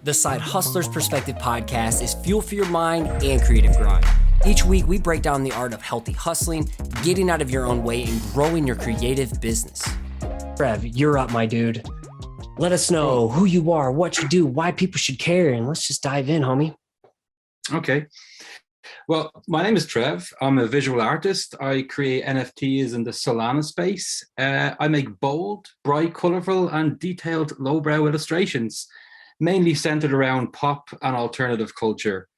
The Side Hustler's Perspective podcast is fuel for your mind and creative grind. Each week, we break down the art of healthy hustling, getting out of your own way, and growing your creative business. Trev, you're up, my dude. Let us know who you are, what you do, why people should care, and let's just dive in, homie. Okay. Well, my name is Trev. I'm a visual artist. I create NFTs in the Solana space. I make bold, bright, colorful, and detailed lowbrow illustrations, mainly centered around pop and alternative culture.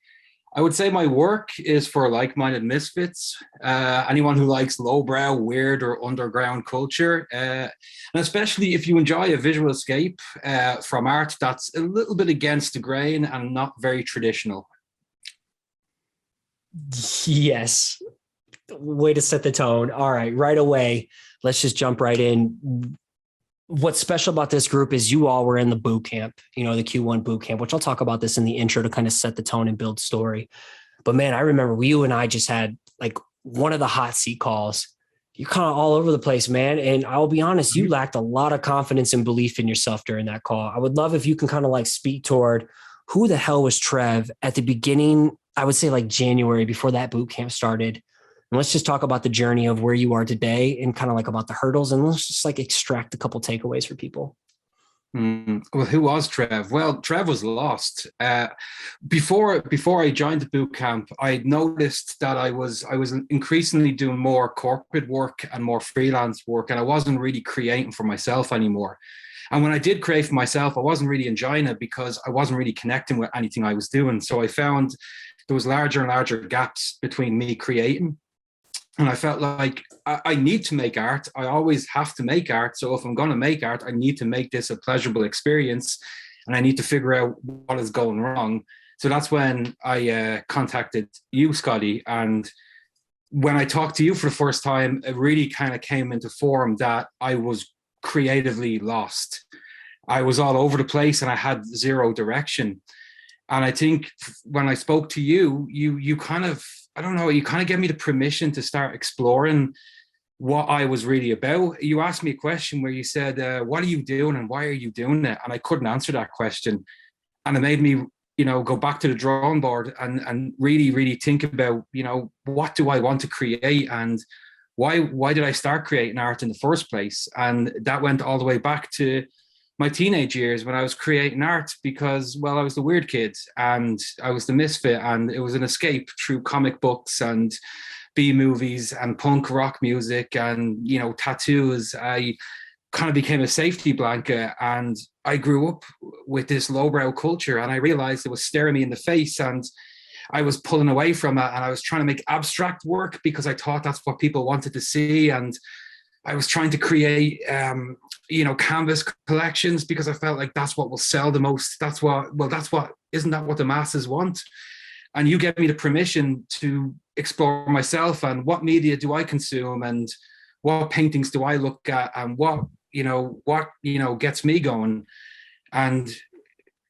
I would say my work is for like-minded misfits, anyone who likes lowbrow, weird, or underground culture, and especially if you enjoy a visual escape from art that's a little bit against the grain and not very traditional. Yes. Way to set the tone. All right away. Let's just jump right in. What's special about this group is you all were in the boot camp, the Q1 boot camp, which I'll talk about this in the intro to kind of set the tone and build story. But man, I remember you and I just had like one of the hot seat calls. You're kind of all over the place, man. And I'll be honest, you lacked a lot of confidence and belief in yourself during that call. I would love if you can kind of like speak toward who the hell was Trev at the beginning, I would say like January before that boot camp started. And let's just talk about the journey of where you are today and kind of like about the hurdles. And let's just like extract a couple takeaways for people. Well, who was Trev? Well, Trev was lost. Before I joined the boot camp, I noticed that I was increasingly doing more corporate work and more freelance work, and I wasn't really creating for myself anymore. And when I did create for myself, I wasn't really enjoying it because I wasn't really connecting with anything I was doing. So I found there was larger and larger gaps between me creating. And I felt like I need to make art. I always have to make art. So if I'm going to make art, I need to make this a pleasurable experience. And I need to figure out what is going wrong. So that's when I contacted you, Scotty. And when I talked to you for the first time, it really kind of came into form that I was creatively lost. I was all over the place and I had zero direction. And I think when I spoke to you, you kind of, I don't know, you kind of gave me the permission to start exploring what I was really about. You asked me a question where you said, what are you doing and why are you doing it? And I couldn't answer that question. And it made me, go back to the drawing board and really, really think about, what do I want to create and why did I start creating art in the first place? And that went all the way back to my teenage years when I was creating art because, well, I was the weird kid and I was the misfit, and it was an escape through comic books and B-movies and punk rock music and, tattoos. I kind of became a safety blanket, and I grew up with this lowbrow culture, and I realized it was staring me in the face, and I was pulling away from it, and I was trying to make abstract work because I thought that's what people wanted to see. And I was trying to create, canvas collections because I felt like that's what will sell the most. Isn't that what the masses want? And you gave me the permission to explore myself and what media do I consume and what paintings do I look at and what gets me going. And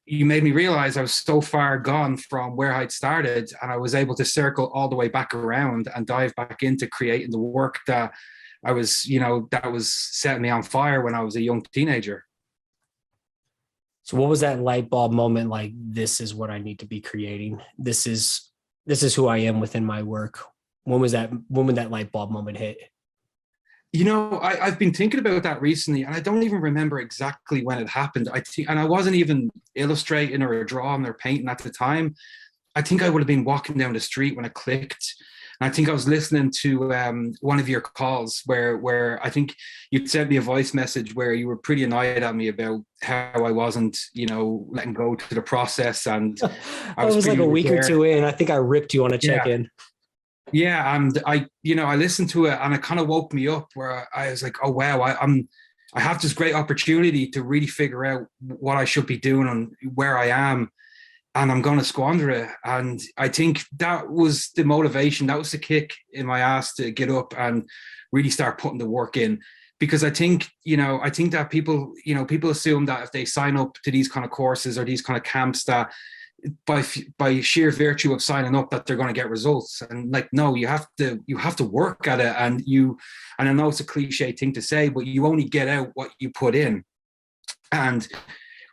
you made me realize I was so far gone from where I'd started, and I was able to circle all the way back around and dive back into creating the work that I was, that was setting me on fire when I was a young teenager. So what was that light bulb moment like? This is what I need to be creating. This is who I am within my work. When would that light bulb moment hit? I've been thinking about that recently, and I don't even remember exactly when it happened. And I wasn't even illustrating or drawing or painting at the time. I think I would have been walking down the street when it clicked. And I think I was listening to one of your calls where I think you'd sent me a voice message where you were pretty annoyed at me about how I wasn't, letting go to the process. And I was like a week or two in. I think I ripped you on a check-in. Yeah, and I listened to it, and it kind of woke me up where I was like, oh wow, I have this great opportunity to really figure out what I should be doing and where I am. And I'm going to squander it. And I think that was the motivation. That was the kick in my ass to get up and really start putting the work in. Because I think that people assume that if they sign up to these kind of courses or these kind of camps that by sheer virtue of signing up that they're going to get results. And like, no, you have to work at it. And I know it's a cliche thing to say, but you only get out what you put in. And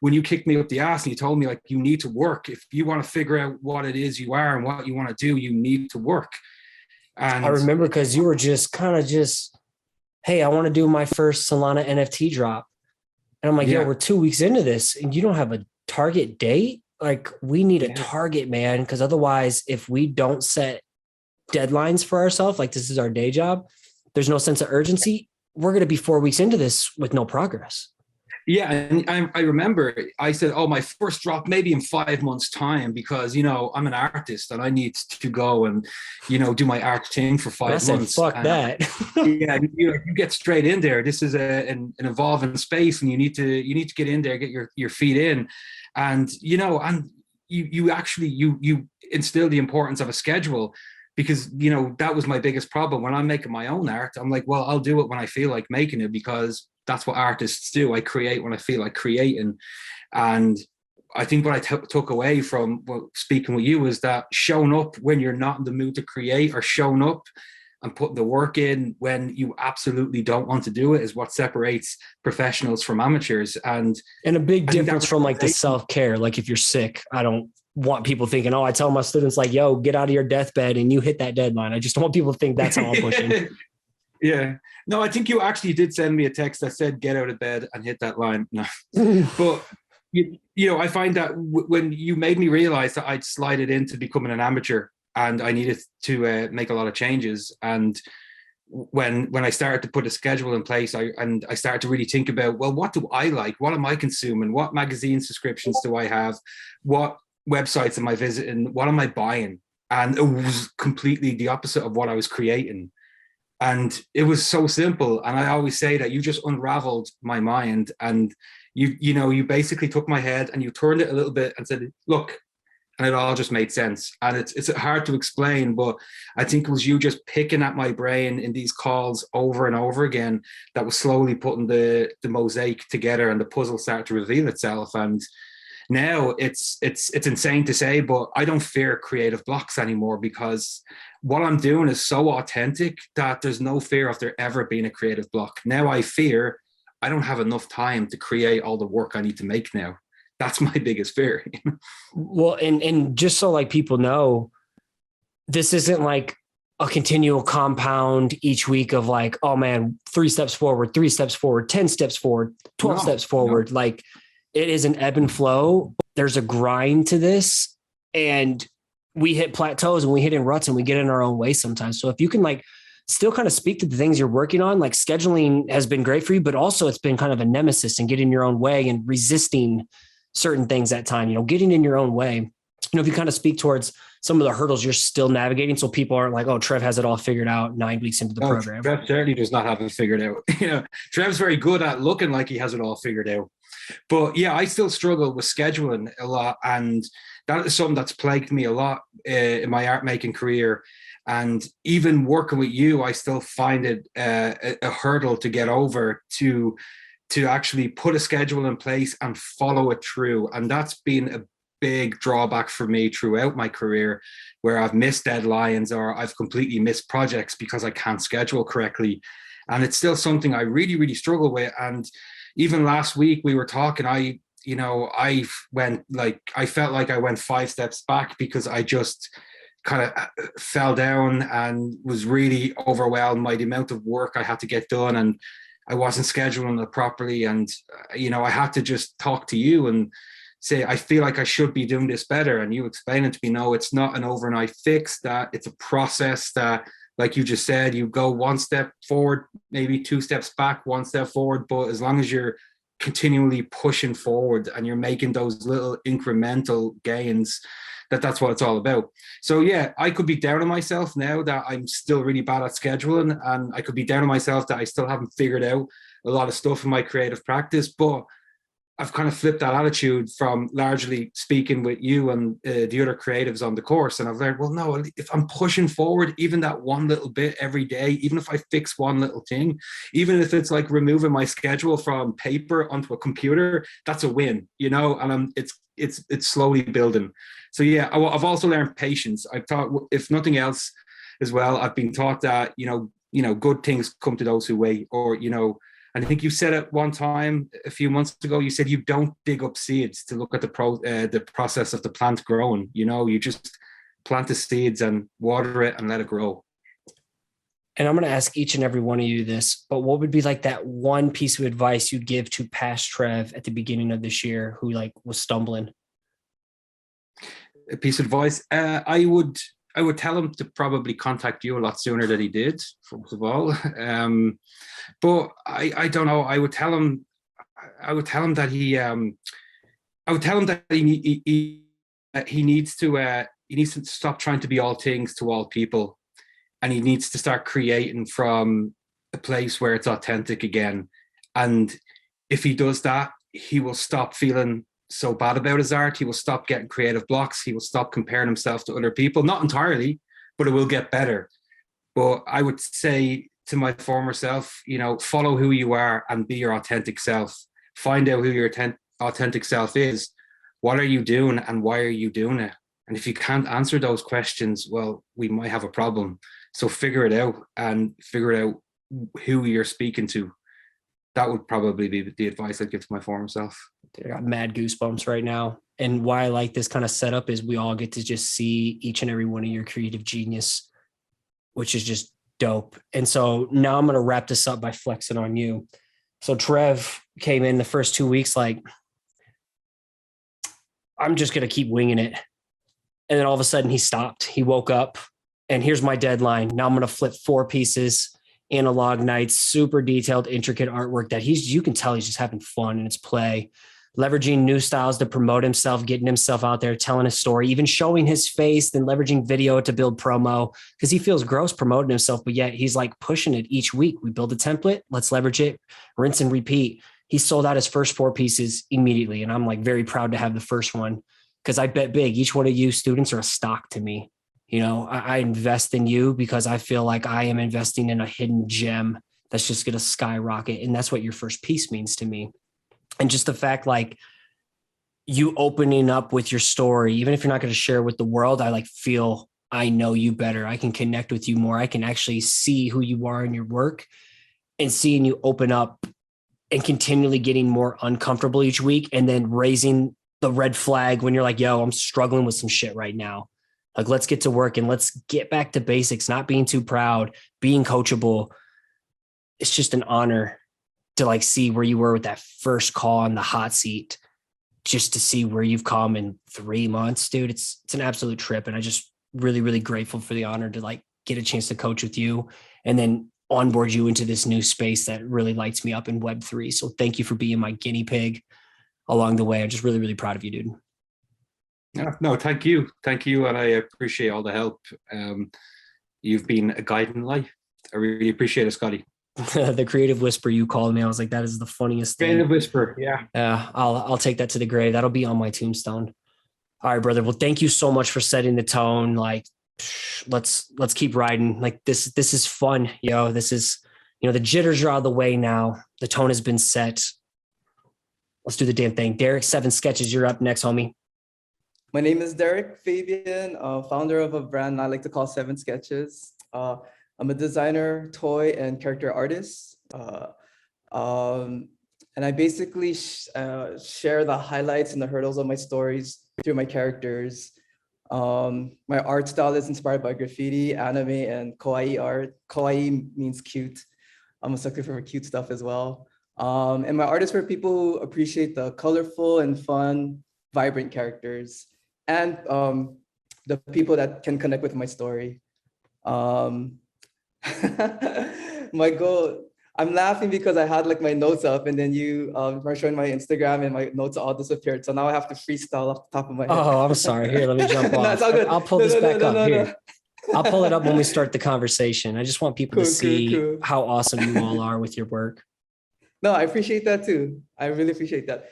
when you kicked me up the ass and you told me like, you need to work. If you want to figure out what it is you are and what you want to do, you need to work. And I remember because you were just kind of just, hey, I want to do my first Solana NFT drop. And I'm like, yo, we're 2 weeks into this and you don't have a target date. Like we need a target, man. Because otherwise, if we don't set deadlines for ourselves, like this is our day job, there's no sense of urgency. We're going to be 4 weeks into this with no progress. Yeah. And I remember I said, oh, my first drop maybe in 5 months time, because, you know, I'm an artist and I need to go and, you know, do my art thing for 5 months. Fuck that. Yeah. You get straight in there. This is an evolving space and you need to get in there, get your feet in. And, you know, and you actually, you instill the importance of a schedule, because, you know, that was my biggest problem when I'm making my own art. I'm like, well, I'll do it when I feel like making it, because that's what artists do. I create when I feel like creating. And I think what I took away from speaking with you was that showing up when you're not in the mood to create, or showing up and putting the work in when you absolutely don't want to do it, is what separates professionals from amateurs. And a big difference from like the self-care. Like if you're sick, I don't want people thinking, oh, I tell my students like, yo, get out of your deathbed and you hit that deadline. I just don't want people to think that's how I'm pushing. Yeah. No, I think you actually did send me a text that said, get out of bed and hit that line. No. But, you know, I find that when you made me realize that I'd slided into becoming an amateur and I needed to make a lot of changes. And when I started to put a schedule in place, I started to really think about, well, what do I like? What am I consuming? What magazine subscriptions do I have? What websites am I visiting? What am I buying? And it was completely the opposite of what I was creating. And it was so simple. And I always say that you just unraveled my mind, and you basically took my head and you turned it a little bit and said, look, and it all just made sense. And it's hard to explain, but I think it was you just picking at my brain in these calls over and over again that was slowly putting the mosaic together, and the puzzle started to reveal itself. And now it's insane to say, but I don't fear creative blocks anymore, because what I'm doing is so authentic that there's no fear of there ever being a creative block. Now I fear I don't have enough time to create all the work I need to make now. That's my biggest fear. Well, and just so like people know, this isn't like a continual compound each week of like, oh man, 3 steps forward, 3 steps forward, 10 steps forward, 12 steps forward. No. Like it is an ebb and flow. There's a grind to this, and we hit plateaus and we hit in ruts and we get in our own way sometimes. So if you can like still kind of speak to the things you're working on, like scheduling has been great for you, but also it's been kind of a nemesis and getting your own way and resisting certain things at time, you know, getting in your own way. You know, if you kind of speak towards some of the hurdles you're still navigating, so people aren't like, oh, Trev has it all figured out 9 weeks into the program. Trev certainly does not have it figured out. You know, Trev's very good at looking like he has it all figured out. But yeah, I still struggle with scheduling a lot. And that is something that's plagued me a lot in my art making career. And even working with you, I still find it a hurdle to get over, to actually put a schedule in place and follow it through. And that's been a big drawback for me throughout my career, where I've missed deadlines or I've completely missed projects because I can't schedule correctly. And it's still something I really, really struggle with. And even last week we were talking, I felt like I went 5 steps back because I just kind of fell down and was really overwhelmed by the amount of work I had to get done, and I wasn't scheduling it properly. And, you know, I had to just talk to you and say, I feel like I should be doing this better. And you explained it to me, no, it's not an overnight fix, that it's a process that, like you just said, you go 1 step forward, maybe 2 steps back, 1 step forward. But as long as you're continually pushing forward and you're making those little incremental gains, that's what it's all about. So yeah, I could be down on myself now that I'm still really bad at scheduling, and I could be down on myself that I still haven't figured out a lot of stuff in my creative practice. But I've kind of flipped that attitude from largely speaking with you and the other creatives on the course. And I've learned, well, no, if I'm pushing forward even that one little bit every day, even if I fix one little thing, even if it's like removing my schedule from paper onto a computer, that's a win, you know, and it's slowly building. So yeah, I've also learned patience. I've taught, if nothing else as well, I've been taught that, you know, good things come to those who wait, or, you know, And I think you said it one time a few months ago, you said you don't dig up seeds to look at the process of the plant growing. You just plant the seeds and water it and let it grow. And I'm going to ask each and every one of you this, but what would be like that one piece of advice you'd give to past Trev at the beginning of this year who like was stumbling? A piece of advice. I would tell him to probably contact you a lot sooner than he did, first of all. But I don't know. I would tell him that he needs to stop trying to be all things to all people, and he needs to start creating from a place where it's authentic again. And if he does that, he will stop feeling so bad about his art. He will stop getting creative blocks. He will stop comparing himself to other people. Not entirely, but it will get better. But I would say to my former self, follow who you are and be your authentic self. Find out who your authentic self is. What are you doing and why are you doing it? And if you can't answer those questions, well, we might have a problem. So figure it out and figure out who you're speaking to. That would probably be the advice I'd give to my former self. I got mad goosebumps right now. And why I like this kind of setup is we all get to just see each and every one of your creative genius, which is just dope. And so now I'm going to wrap this up by flexing on you. So Trev came in the first 2 weeks like, I'm just going to keep winging it. And then all of a sudden he stopped. He woke up and here's my deadline. Now I'm going to flip 4 pieces, analog nights, super detailed, intricate artwork that you can tell he's just having fun in its play, leveraging new styles to promote himself, getting himself out there, telling a story, even showing his face, then leveraging video to build promo because he feels gross promoting himself, but yet he's like pushing it each week. We build a template, let's leverage it, rinse and repeat. He sold out his first 4 pieces immediately. And I'm like very proud to have the first one because I bet big. Each one of you students are a stock to me. I invest in you because I feel like I am investing in a hidden gem that's just going to skyrocket. And that's what your first piece means to me. And just the fact, like you opening up with your story, even if you're not going to share with the world, I feel I know you better. I can connect with you more. I can actually see who you are in your work and seeing you open up and continually getting more uncomfortable each week. And then raising the red flag when you're like, yo, I'm struggling with some shit right now. Like, let's get to work and let's get back to basics, not being too proud, being coachable. It's just an honor to see where you were with that first call on the hot seat, just to see where you've come in 3 months, dude. It's an absolute trip. And I just really, really grateful for the honor to get a chance to coach with you and then onboard you into this new space that really lights me up in Web3. So thank you for being my guinea pig along the way. I'm just really, really proud of you, dude. Yeah, no, thank you. Thank you. And I appreciate all the help. You've been a guiding light. I really appreciate it, Scotty. The creative whisper you called me. I was like, that is the funniest thing. Creative whisper. Yeah. I'll take that to the grave. That'll be on my tombstone. All right, brother. Well, thank you so much for setting the tone. Let's keep riding. This is fun. This is, the jitters are out of the way now. The tone has been set. Let's do the damn thing. Derick, 7 Sketches. You're up next, homie. My name is Derick Fabian, founder of a brand I like to call 7 Sketches. I'm a designer, toy, and character artist. And I basically share the highlights and the hurdles of my stories through my characters. My art style is inspired by graffiti, anime, and kawaii art. Kawaii means cute. I'm a sucker for cute stuff as well. And my art is for people who appreciate the colorful and fun, vibrant characters, and the people that can connect with my story. My goal, I'm laughing because I had my notes up and then you were showing my Instagram and my notes all disappeared. So now I have to freestyle off the top of my head. Oh, I'm sorry. Here, let me jump off. No, it's all good. I'll pull this back up here. I'll pull it up when we start the conversation. I just want people to see how awesome you all are with your work. No, I appreciate that too. I really appreciate that.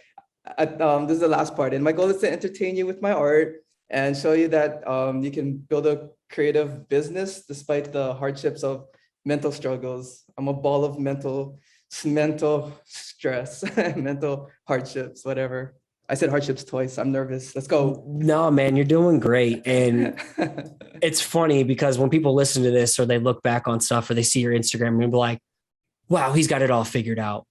This is the last part. And my goal is to entertain you with my art and show you that you can build a creative business despite the hardships of mental struggles. I'm a ball of mental stress, mental hardships, whatever. I said hardships twice. I'm nervous. Let's go. No, man, you're doing great. And it's funny because when people listen to this or they look back on stuff or they see your Instagram and be like, wow, he's got it all figured out.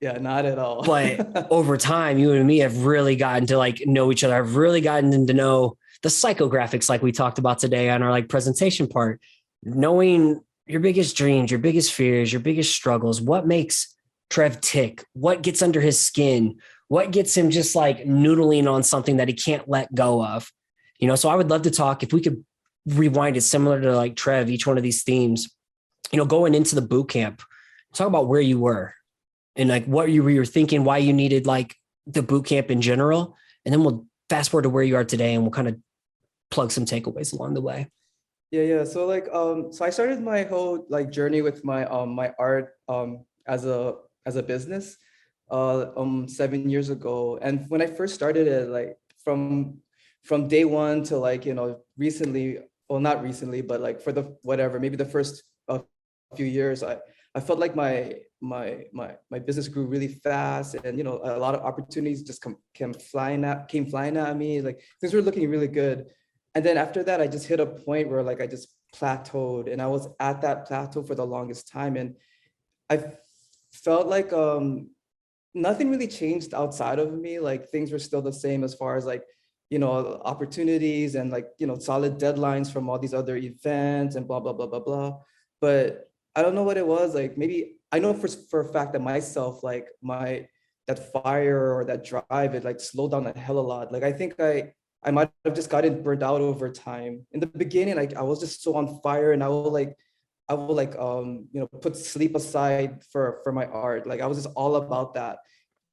Yeah, not at all. But over time, you and me have really gotten to like know each other. I've really gotten to know the psychographics, like we talked about today on our like presentation part, knowing your biggest dreams, your biggest fears, your biggest struggles, what makes Trev tick, what gets under his skin, what gets him just like noodling on something that he can't let go of. You know, so I would love to talk, if we could rewind it similar to like Trev, each one of these themes, you know, going into the boot camp, talk about where you were and like what you were thinking, why you needed like the boot camp in general. And then we'll fast forward to where you are today and we'll kind of plug some takeaways along the way. Yeah. So like, so I started my whole like journey with my my art as a business 7 years ago. And when I first started it, like from day one to like, you know, recently, well, not recently, but like for the whatever, maybe the first few years, I felt like my business grew really fast, and you know, a lot of opportunities just came flying at me. Like things were looking really good. And then after that, I just hit a point where like I just plateaued, and I was at that plateau for the longest time. And I felt like nothing really changed outside of me. Like things were still the same as far as like, you know, opportunities and like, you know, solid deadlines from all these other events and blah, blah, blah, blah, blah. But I don't know what it was. Like maybe I know for a fact that myself, like that fire or that drive, it like slowed down a hell of a lot. Like I think I might have just gotten burnt out over time. In the beginning, like I was just so on fire, and I will like you know, put sleep aside for my art. Like I was just all about that.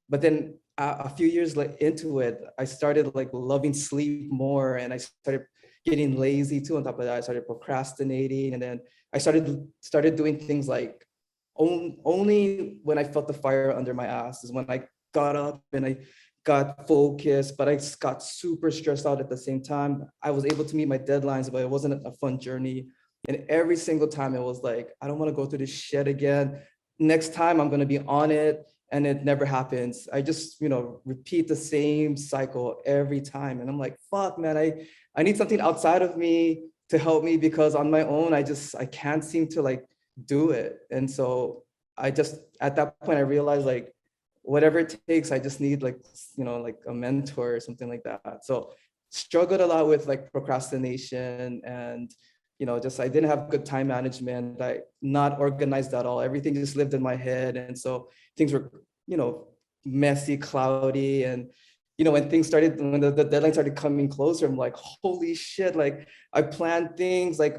But then a few years like into it, I started like loving sleep more, and I started getting lazy too. On top of that, I started procrastinating, and then I started doing things like only when I felt the fire under my ass is when I got up and I got focused, but I got super stressed out at the same time. I was able to meet my deadlines, but it wasn't a fun journey. And every single time it was like, I don't want to go through this shit again. Next time I'm going to be on it. And it never happens. I just, you know, repeat the same cycle every time. And I'm like, fuck, man, I need something outside of me to help me, because on my own, I can't seem to like do it. And so I just, at that point, I realized like, whatever it takes, I just need like, you know, like a mentor or something like that. So struggled a lot with like procrastination, and, you know, just, I didn't have good time management. I not organized at all. Everything just lived in my head. And so things were, you know, messy, cloudy. And, you know, when the deadline started coming closer, I'm like, holy shit, like I planned things, like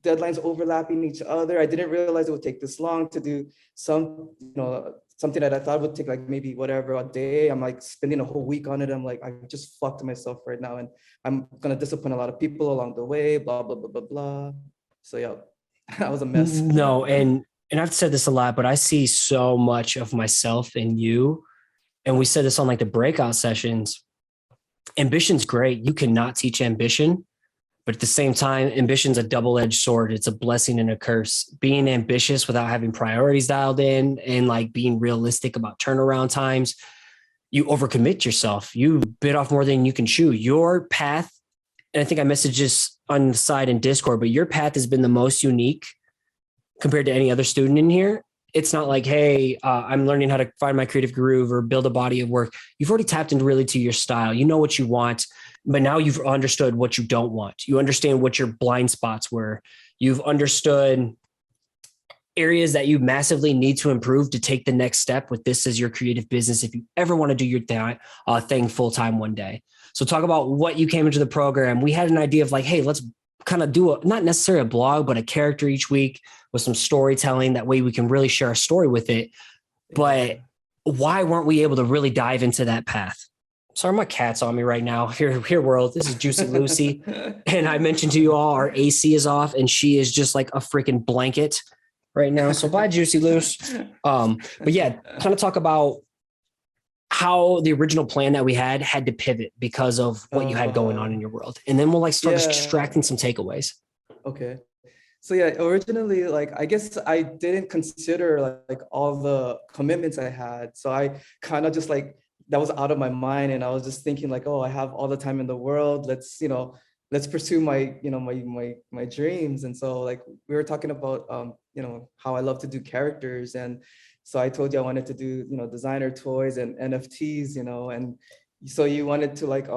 deadlines overlapping each other. I didn't realize it would take this long to do something that I thought would take like maybe whatever a day. I'm like spending a whole week on it. I'm like, I just fucked myself right now, and I'm gonna disappoint a lot of people along the way, blah, blah, blah, blah, blah. So yeah, that was a mess. No, and I've said this a lot, but I see so much of myself in you. And we said this on like the breakout sessions. Ambition's great. You cannot teach ambition, but at the same time, ambition's a double-edged sword. It's a blessing and a curse. Being ambitious without having priorities dialed in and like being realistic about turnaround times, you overcommit yourself. You bit off more than you can chew. Your path, and I think I messaged this on the side in Discord, but your path has been the most unique compared to any other student in here. It's not like, hey, I'm learning how to find my creative groove or build a body of work. You've already tapped into really to your style. You know what you want, but now you've understood what you don't want. You understand what your blind spots were. You've understood areas that you massively need to improve to take the next step with this as your creative business if you ever want to do your thing full-time one day. So talk about what you came into the program. We had an idea of like, hey, let's kind of do not necessarily a blog, but a character each week with some storytelling. That way we can really share a story with it. But why weren't we able to really dive into that path? Sorry, my cat's on me right now. Here, world. This is Juicy Lucy. And I mentioned to you all, our AC is off and she is just like a freaking blanket right now. So bye, Juicy Luce. But yeah, kind of talk about how the original plan that we had to pivot because of what you had going on in your world. And then we'll like start extracting some takeaways. Okay. So yeah, originally, like, I guess I didn't consider like all the commitments I had. So I kind of just like, that was out of my mind. And I was just thinking like, oh, I have all the time in the world. Let's pursue my dreams. And so like, we were talking about, how I love to do characters. And, So I told you I wanted to do, designer toys and NFTs, and so you wanted to like,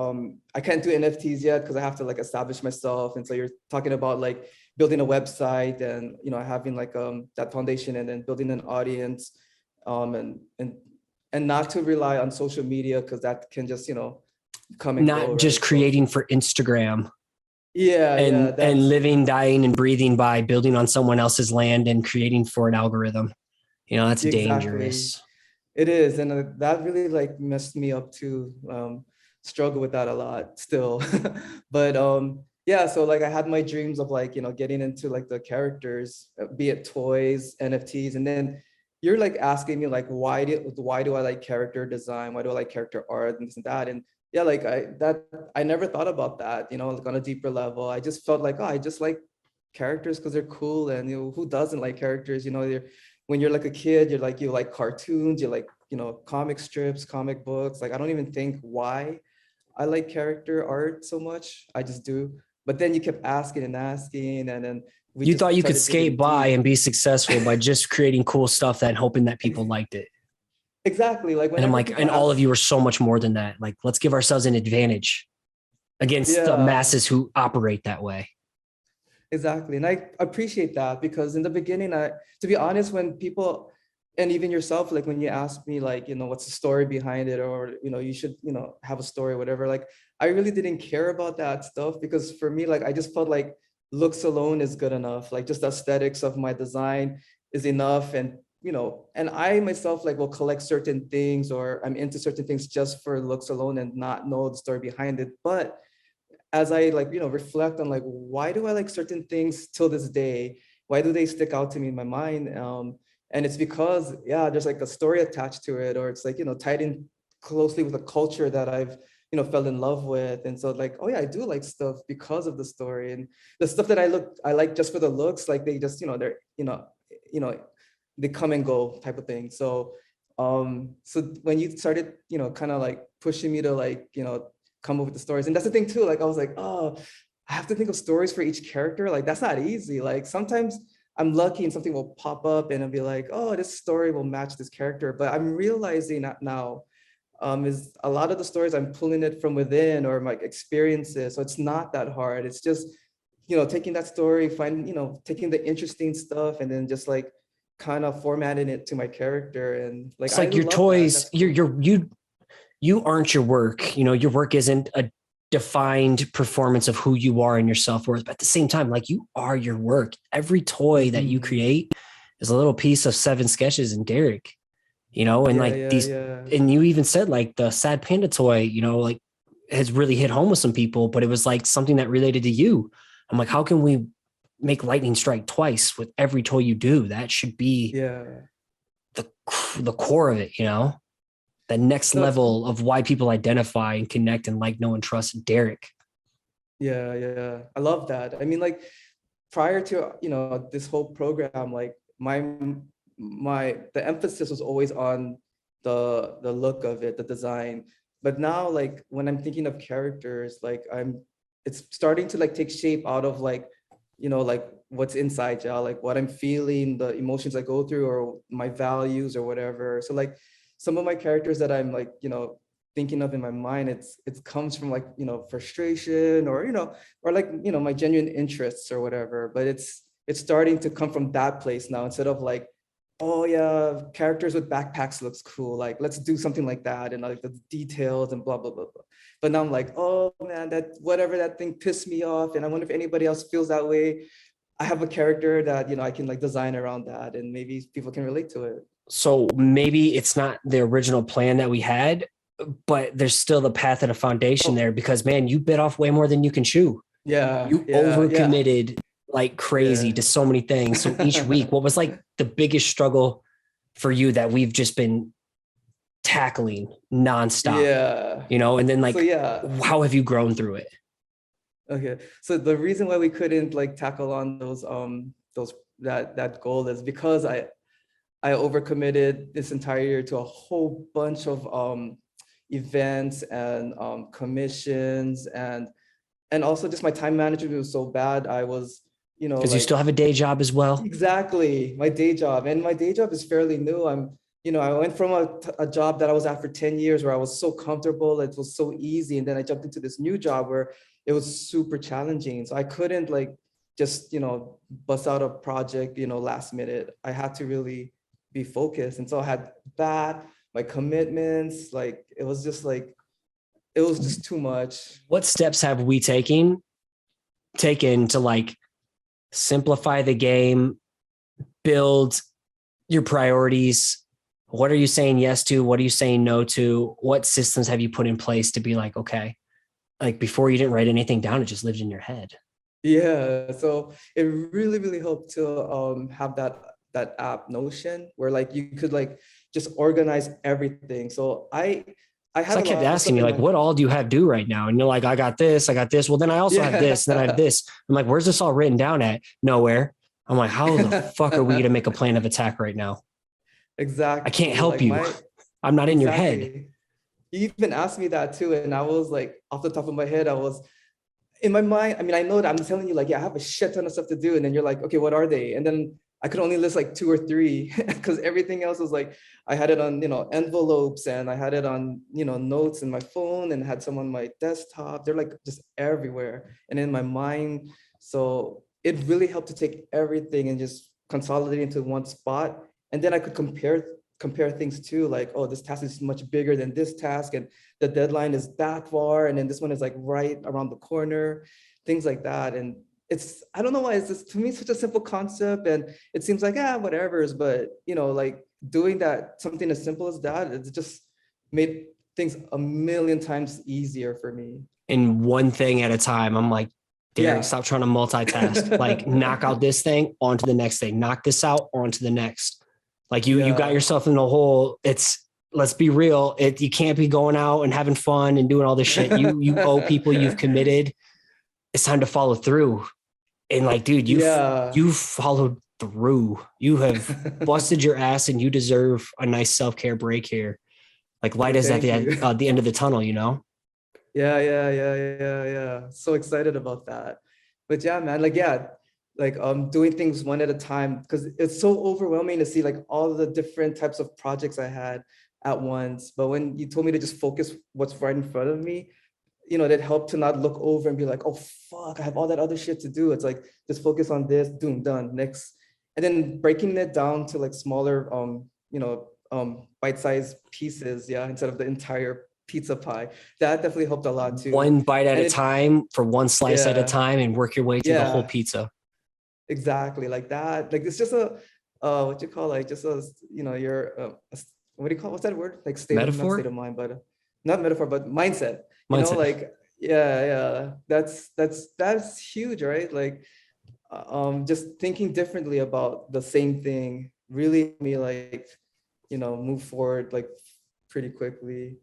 I can't do NFTs yet because I have to like establish myself. And so you're talking about like building a website and, having like that foundation and then building an audience, and not to rely on social media because that can just, come and Not go, just right? So, creating for Instagram yeah, and living, dying, and breathing by building on someone else's land and creating for an algorithm. That's exactly. dangerous. It is, and that really like messed me up too. Struggle with that a lot still, but yeah. So like I had my dreams of like getting into like the characters, be it toys, NFTs, and then you're like asking me like why do I like character design? Why do I like character art and this and that? And yeah, like I never thought about that. Like on a deeper level, I just felt like, oh, I just like characters because they're cool, and who doesn't like characters? When you're like a kid, you like cartoons, you like, comic strips, comic books. Like, I don't even think why I like character art so much. I just do. But then you kept asking and asking, and then we You just thought you could started digging skate by deep. and be successful by just creating cool stuff and hoping that people liked it. Exactly. Like And I'm whenever like, people and all of ask, you are so much more than that. Like, let's give ourselves an advantage against the yeah, masses who operate that way. exactly. And I appreciate that because in the beginning, to be honest, when people, and even yourself, like when you ask me like, what's the story behind it, or, you should, have a story, whatever, like, I really didn't care about that stuff because for me, like, I just felt like looks alone is good enough. Like just the aesthetics of my design is enough. And, and I myself like will collect certain things or I'm into certain things just for looks alone and not know the story behind it. But as I like, reflect on like, why do I like certain things till this day? Why do they stick out to me in my mind? And it's because, yeah, there's like a story attached to it, or it's like, tied in closely with a culture that I've, fell in love with. And so like, oh yeah, I do like stuff because of the story. And the stuff that I like just for the looks, like they just, they're, you know, they come and go type of thing. So when you started, kind of like pushing me to like, come up with the stories. And that's the thing too. Like I was like, oh, I have to think of stories for each character. Like that's not easy. Like sometimes I'm lucky and something will pop up and I'll be like, oh, this story will match this character. But I'm realizing that now is a lot of the stories I'm pulling it from within or my experiences. So it's not that hard. It's just, taking that story, taking the interesting stuff and then just like kind of formatting it to my character. And like, It's I like your love that. toys, That's cool. you aren't your work. Your work isn't a defined performance of who you are and your self-worth. But at the same time, like you are your work. Every toy that you Mhm. create is a little piece of 7 sketches and Derick, and Yeah, like yeah, these, yeah. and you even said like the sad panda toy, like has really hit home with some people, but it was like something that related to you. I'm like, how can we make lightning strike twice with every toy you do? That should be Yeah. the core of it. The next No, it's level of why people identify and connect and like, know, and trust Derick. yeah, yeah. I love that. I mean, like prior to, this whole program, like the emphasis was always on the look of it, the design. But now like when I'm thinking of characters, like it's starting to like take shape out of like, like what's inside y'all, like what I'm feeling, the emotions I go through or my values or whatever. So like some of my characters that I'm like, thinking of in my mind, it comes from like, frustration or, or like, my genuine interests or whatever. But it's starting to come from that place now instead of like, oh yeah, characters with backpacks looks cool. Like let's do something like that and like the details and blah blah blah blah. But now I'm like, oh man, that whatever that thing pissed me off, and I wonder if anybody else feels that way. I have a character that I can like design around that, and maybe people can relate to it. So maybe it's not the original plan that we had, but there's still the path and a foundation Oh there because man, you bit off way more than you can chew. yeah, You yeah, yeah, overcommitted like crazy yeah. to so many things. So each week, what was like the biggest struggle for you that we've just been tackling nonstop, Yeah. and then So like, yeah. how have you grown through it? Okay. So the reason why we couldn't like tackle on those that goal is because I overcommitted this entire year to a whole bunch of events and commissions and also just my time management was so bad. I was Because you like still have a day job as well. exactly my day job. And my day job is fairly new. I went from a job that I was at for 10 years where I was so comfortable, it was so easy. And then I jumped into this new job where it was super challenging. So I couldn't like just, bust out a project, last minute. I had to really be focused. And so I had that, my commitments, like it was just too much. What steps have we taken to like simplify the game, build your priorities? What are you saying yes to? What are you saying no to? What systems have you put in place to be like, okay, like before you didn't write anything down, it just lived in your head? Yeah, so it really, really helped to have that app Notion where like you could like just organize everything. So I So had I a kept lot of asking stuff you, in like, my what all do you have due right now? And you're like, I got this. Well, then I also have this, and then I have this. I'm like, where's this all written down at? Nowhere. I'm like, how the fuck are we going to make a plan of attack right now? Exactly. I can't help Like you. I'm not in your head. exactly. You even asked me that too. And I was like, off the top of my head, I was in my mind. I mean, I know that I'm telling you, like, yeah, I have a shit ton of stuff to do. And then you're like, okay, what are they? And then I could only list like 2 or 3 because everything else was like, I had it on, envelopes, and I had it on, notes in my phone, and had some on my desktop. They're like just everywhere and in my mind. So it really helped to take everything and just consolidate into one spot. And then I could compare things too, like, oh, this task is much bigger than this task, and the deadline is that far, and then this one is like right around the corner, things like that. And I don't know why it's just, to me, such a simple concept, and it seems like, whatever, but like doing that, something as simple as that, it just made things a million times easier for me. And one thing at a time. I'm like, Derick, Yeah. stop trying to multitask. Like, knock out this thing, onto the next thing. Knock this out, onto the next. Like you got yourself in a hole. Let's be real. You can't be going out and having fun and doing all this shit. You owe people, you've committed. It's time to follow through. And like, dude, you've followed through. You have busted your ass, and you deserve a nice self-care break here. Like, light is at the end of the tunnel, Yeah. So excited about that. But yeah, man, like doing things one at a time, because it's so overwhelming to see like all the different types of projects I had at once. But when you told me to just focus what's right in front of me, that helped to not look over and be like, oh fuck, I have all that other shit to do. It's like, just focus on this, doom, done, next. And then breaking it down to like smaller bite-sized pieces, instead of the entire pizza pie. That definitely helped a lot too. One bite at a time, for one slice at a time, and work your way through the whole pizza. Exactly, like that. Like, it's just a what you call, like, just a your what do you call, what's that word? Like not state of mind, but not metaphor, but mindset. Like that's huge, right? Like just thinking differently about the same thing really made me like move forward like pretty quickly.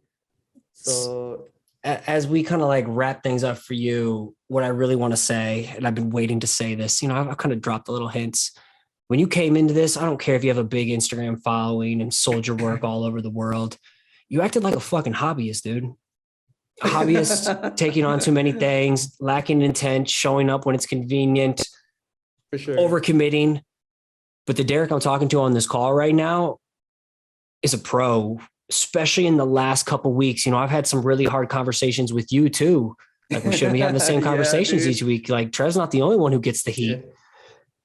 So as we kind of like wrap things up for you, what I really want to say, and I've been waiting to say this, I've kind of dropped the little hints. When you came into this, I don't care if you have a big Instagram following and sold your work all over the world. You acted like a fucking hobbyist, dude. A hobbyist, taking on too many things, lacking intent, showing up when it's convenient, for sure, overcommitting. But the Derick I'm talking to on this call right now is a pro, especially in the last couple of weeks. I've had some really hard conversations with you too. Like, we shouldn't be having the same conversations each week. Like, Trev's not the only one who gets the heat. Yeah.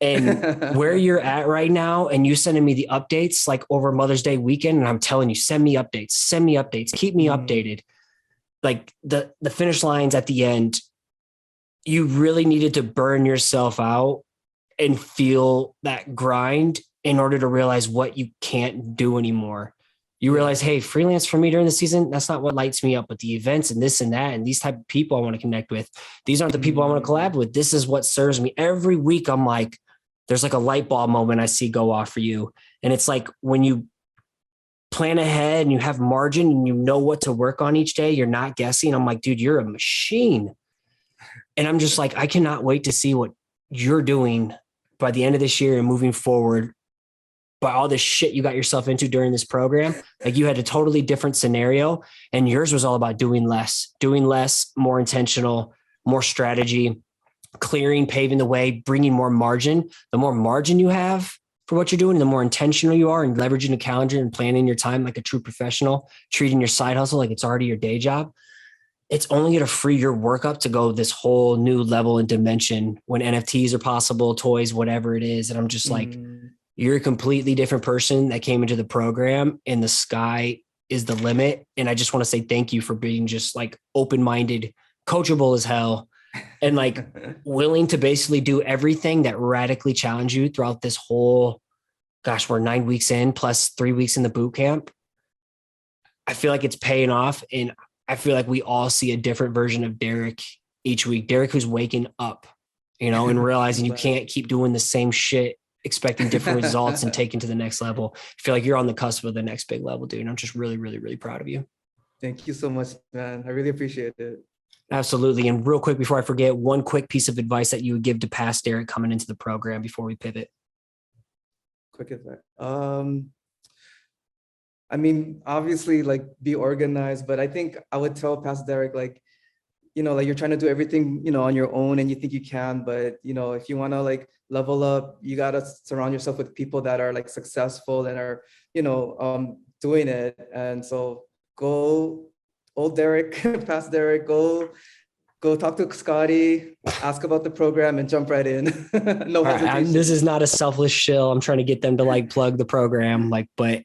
And where you're at right now, and you sending me the updates like over Mother's Day weekend, and I'm telling you, send me updates, keep me updated. Like the finish lines at the end, you really needed to burn yourself out and feel that grind in order to realize what you can't do anymore. You realize, hey, freelance for me during the season, that's not what lights me up, but the events and this and that, and these type of people I want to connect with, these aren't the people I want to collab with. This is what serves me. Every week I'm like, there's like a light bulb moment I see go off for you. And it's like, when you plan ahead and you have margin and you know what to work on each day, you're not guessing. I'm like, dude, you're a machine. And I'm just like, I cannot wait to see what you're doing by the end of this year and moving forward. By all this shit you got yourself into during this program, like, you had a totally different scenario, and yours was all about doing less, more intentional, more strategy. clearing, paving the way, bringing more margin. The more margin you have for what you're doing, the more intentional you are and leveraging the calendar and planning your time like a true professional, treating your side hustle like it's already your day job. It's only going to free your work up to go this whole new level and dimension when NFTs are possible, toys, whatever it is. And I'm just like, you're a completely different person that came into the program, and the sky is the limit. And I just want to say thank you for being just like open-minded, coachable as hell, and like willing to basically do everything that radically challenge you throughout this whole, gosh, we're 9 weeks in plus 3 weeks in the boot camp. I feel like it's paying off. And I feel like we all see a different version of Derick each week. Derick who's waking up, and realizing you can't keep doing the same shit, expecting different results and taking to the next level. I feel like you're on the cusp of the next big level, dude. And I'm just really, really, really proud of you. Thank you so much, man. I really appreciate it. Absolutely. And real quick, before I forget, one quick piece of advice that you would give to past Derick coming into the program before we pivot. Quick advice. I mean, obviously, like, be organized, but I think I would tell past Derick, like, like you're trying to do everything, on your own and you think you can, but, if you want to like level up, you got to surround yourself with people that are like successful and are, doing it. And so go, old Derick, past Derick, go talk to Scotty, ask about the program and jump right in. No hesitation. This is not a selfless shill. I'm trying to get them to like plug the program, but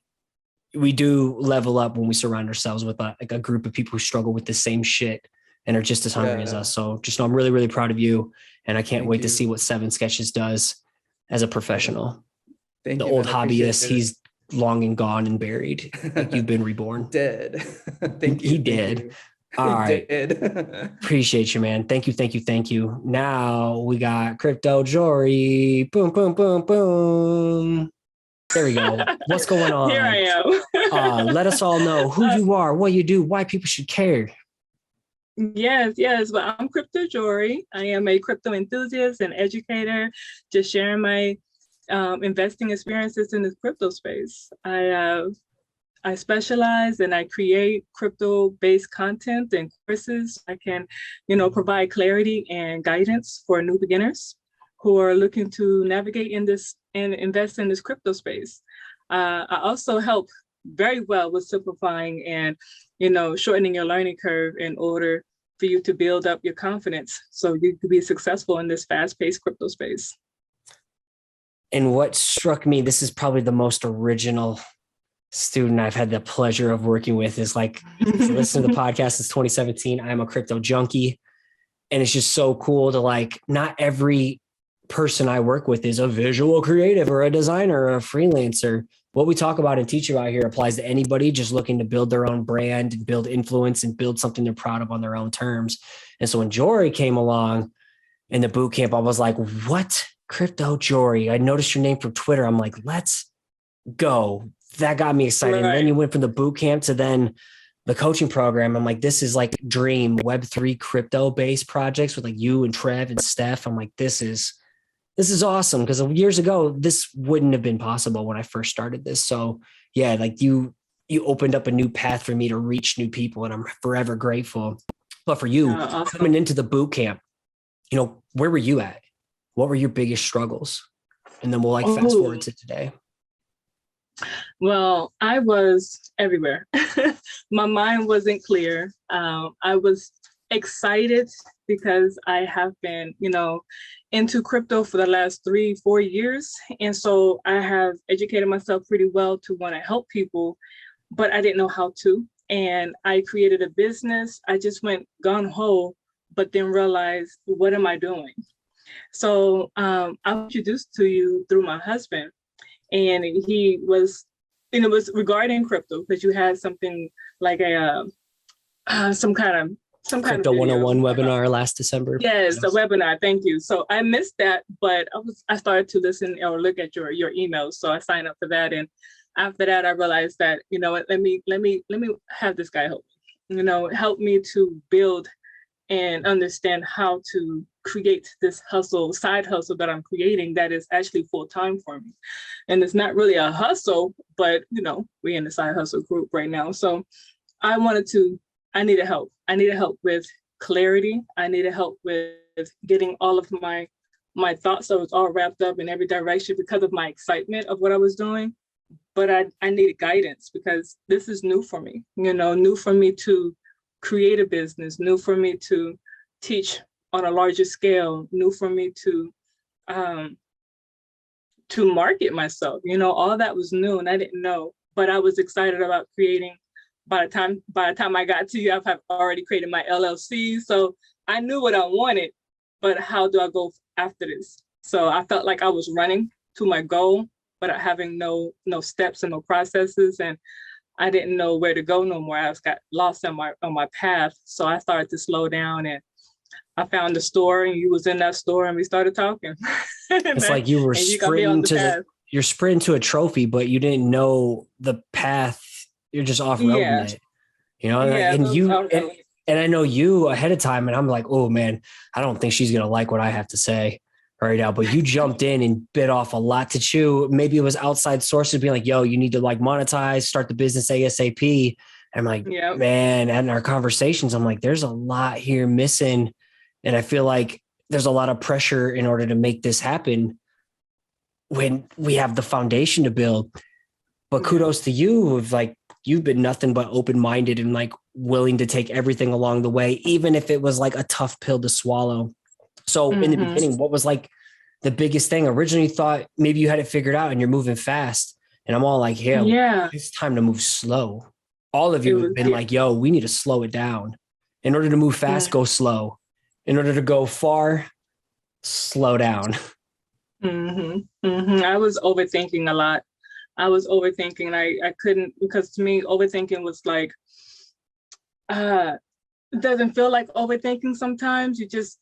we do level up when we surround ourselves with a group of people who struggle with the same shit and are just as hungry as us. So just know I'm really, really proud of you. And I can't wait to see what 7 Sketches does as a professional. Thank the you, old man. hobbyist, he's long and gone and buried. Like you've been reborn. Dead. Thank you. He did. All right. Appreciate you, man. Thank you. Now we got Crypto Jory. Boom, boom, boom, boom. There we go. What's going on? Here I am. Let us all know who you are, what you do, why people should care. Yes. Well, I'm Crypto Jory. I am a crypto enthusiast and educator, just sharing my investing experiences in the crypto space. I specialize and I create crypto-based content and courses. I can, provide clarity and guidance for new beginners who are looking to navigate in this and invest in this crypto space. I also help very well with simplifying and, shortening your learning curve in order for you to build up your confidence so you can be successful in this fast-paced crypto space. And what struck me, this is probably the most original student I've had the pleasure of working with, is like, if you listen to the podcast since 2017, I'm a crypto junkie. And it's just so cool to like, not every person I work with is a visual creative or a designer or a freelancer. What we talk about and teach about here applies to anybody just looking to build their own brand and build influence and build something they're proud of on their own terms. And so when Jory came along in the boot camp, I was like, what? Crypto Jory? I noticed your name from Twitter. I'm like, let's go. That got me excited. Right. And then you went from the boot camp to then the coaching program. I'm like, this is like dream Web3 crypto based projects with like you and Trev and Steph. I'm like, this is awesome. Because years ago, this wouldn't have been possible when I first started this. So yeah, like you opened up a new path for me to reach new people, and I'm forever grateful. But for you, awesome. Coming into the boot camp, where were you at? What were your biggest struggles? And then we'll fast forward to today. Well, I was everywhere. My mind wasn't clear. I was excited because I have been, into crypto for the last 3-4 years. And so I have educated myself pretty well to want to help people, but I didn't know how to. And I created a business. I just went gung-ho, but then realized, what am I doing? So I was introduced to you through my husband, and he was, it was regarding crypto, because you had something like some kind of Crypto 101 webinar last December. Yes, a webinar. Thank you. So I missed that, but I started to listen or look at your emails. So I signed up for that, and after that, I realized that let me have this guy help me. Help me to build and understand how to create this side hustle that I'm creating that is actually full-time for me. And it's not really a hustle, but we're in the side hustle group right now. So I needed help. I needed help with clarity. I needed help with getting all of my thoughts. So it was all wrapped up in every direction because of my excitement of what I was doing. But I needed guidance because this is new for me, new for me to create a business, new for me to teach on a larger scale, new for me to market myself. All that was new and I didn't know, but I was excited about creating. By the time I got to you, I've already created my LLC. So I knew what I wanted, but how do I go after this? So I felt like I was running to my goal, but having no steps and no processes, and I didn't know where to go no more. I just got lost on my path. So I started to slow down, and I found the store, and you was in that store, and we started talking. It's like you were sprinting you're sprinting to a trophy, but you didn't know the path. You're just off-roading it, and I know you ahead of time, and I'm like, oh man, I don't think she's going to like what I have to say right now, but you jumped in and bit off a lot to chew. Maybe it was outside sources being like, yo, you need to like monetize, start the business ASAP. And I'm like, man, and in our conversations, I'm like, there's a lot here missing. And I feel like there's a lot of pressure in order to make this happen when we have the foundation to build. But kudos to you of like, you've been nothing but open-minded and like willing to take everything along the way, even if it was like a tough pill to swallow. So in the beginning, what was like the biggest thing? Originally you thought maybe you had it figured out and you're moving fast. And I'm all like, it's time to move slow. All of you have been like, yo, we need to slow it down. In order to move fast, go slow. In order to go far, slow down. I was overthinking a lot. I was overthinking. I couldn't, because to me, overthinking was like, it doesn't feel like overthinking sometimes. You just,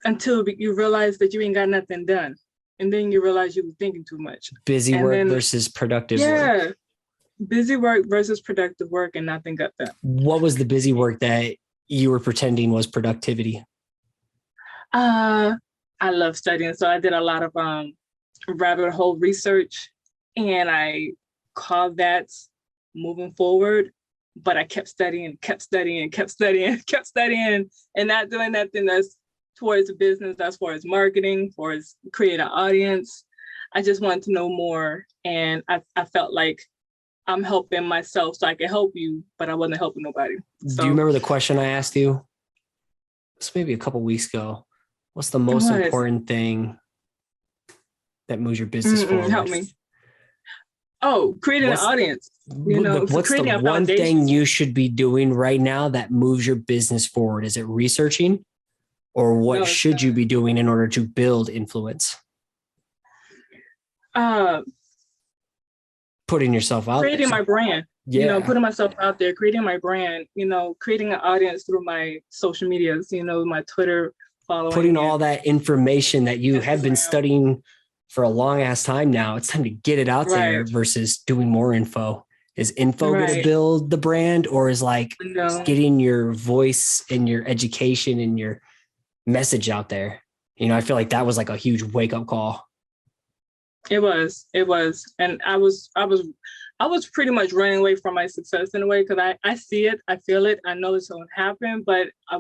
until you realize that you ain't got nothing done. And then you realize you were thinking too much. Busy work versus productive work. Busy work versus productive work, and nothing got done. What was the busy work that you were pretending was productivity? I love studying. So I did a lot of rabbit hole research, and I called that moving forward. But I kept studying, and not doing nothing that's towards the business, as far as marketing, towards creating an audience. I just wanted to know more. And I felt like I'm helping myself so I can help you, but I wasn't helping nobody. So, do you remember the question I asked you? It's maybe a couple of weeks ago. What's the most important thing that moves your business forward? Help me. Oh, creating an audience. What's the one thing you should be doing right now that moves your business forward? Is it researching? Or what should you be doing in order to build influence? Putting yourself out creating there. My brand. Putting myself out there, creating my brand, creating an audience through my social medias, my Twitter following. Putting all that information that you have been studying for a long ass time now. It's time to get it out there versus doing more info. Is info going to build the brand, or is like getting your voice and your education and your message out there? I feel like that was like a huge wake up call. It was. And I was pretty much running away from my success in a way, because I see it, I feel it, I know it's going to happen, but I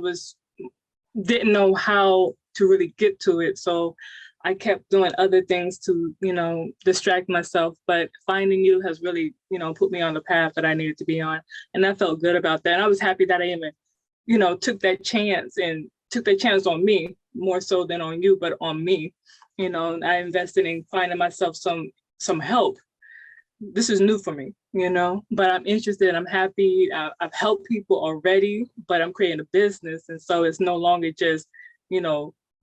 didn't know how to really get to it. So I kept doing other things to, distract myself, but finding you has really, put me on the path that I needed to be on. And I felt good about that. And I was happy that I even, took that chance on me more so than on you, but on me. I invested in finding myself some help. This is new for me, but I'm interested. I'm happy. I've helped people already, but I'm creating a business. And so it's no longer just,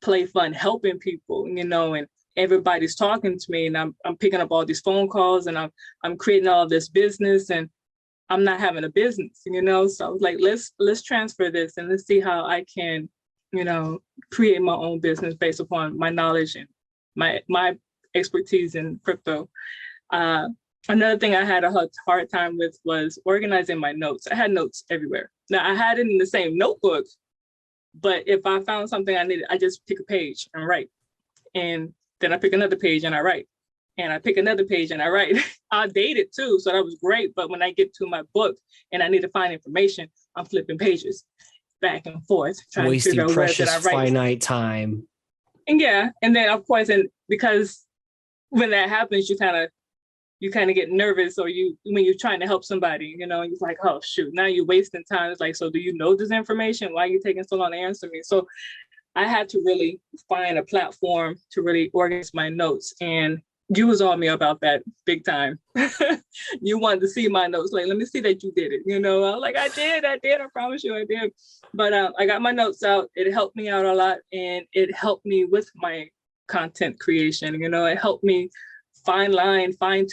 play fun helping people, and everybody's talking to me, and I'm picking up all these phone calls, and I'm creating all this business, and I'm not having a business, So I was like, let's transfer this and let's see how I can, create my own business based upon my knowledge and my expertise in crypto. Another thing I had a hard time with was organizing my notes. I had notes everywhere. Now I had it in the same notebook, but if I found something I needed, I just pick a page and write. And then I pick another page and I write. And I pick another page and I write. I date it too, so that was great. But when I get to my book and I need to find information, I'm flipping pages. back and forth trying to wasting figure out where precious did I write. finite time. And yeah, and then of course, and because when that happens, you kind of get nervous, or when you're trying to help somebody, you're like, oh shoot, now you're wasting time. It's like, so do you know this information? Why are you taking so long to answer me? So I had to really find a platform to really organize my notes, and you was on me about that big time. You wanted to see my notes, like, let me see that you did it. I was like, I did, I promise you I did. But I got my notes out. It helped me out a lot, and it helped me with my content creation. It helped me fine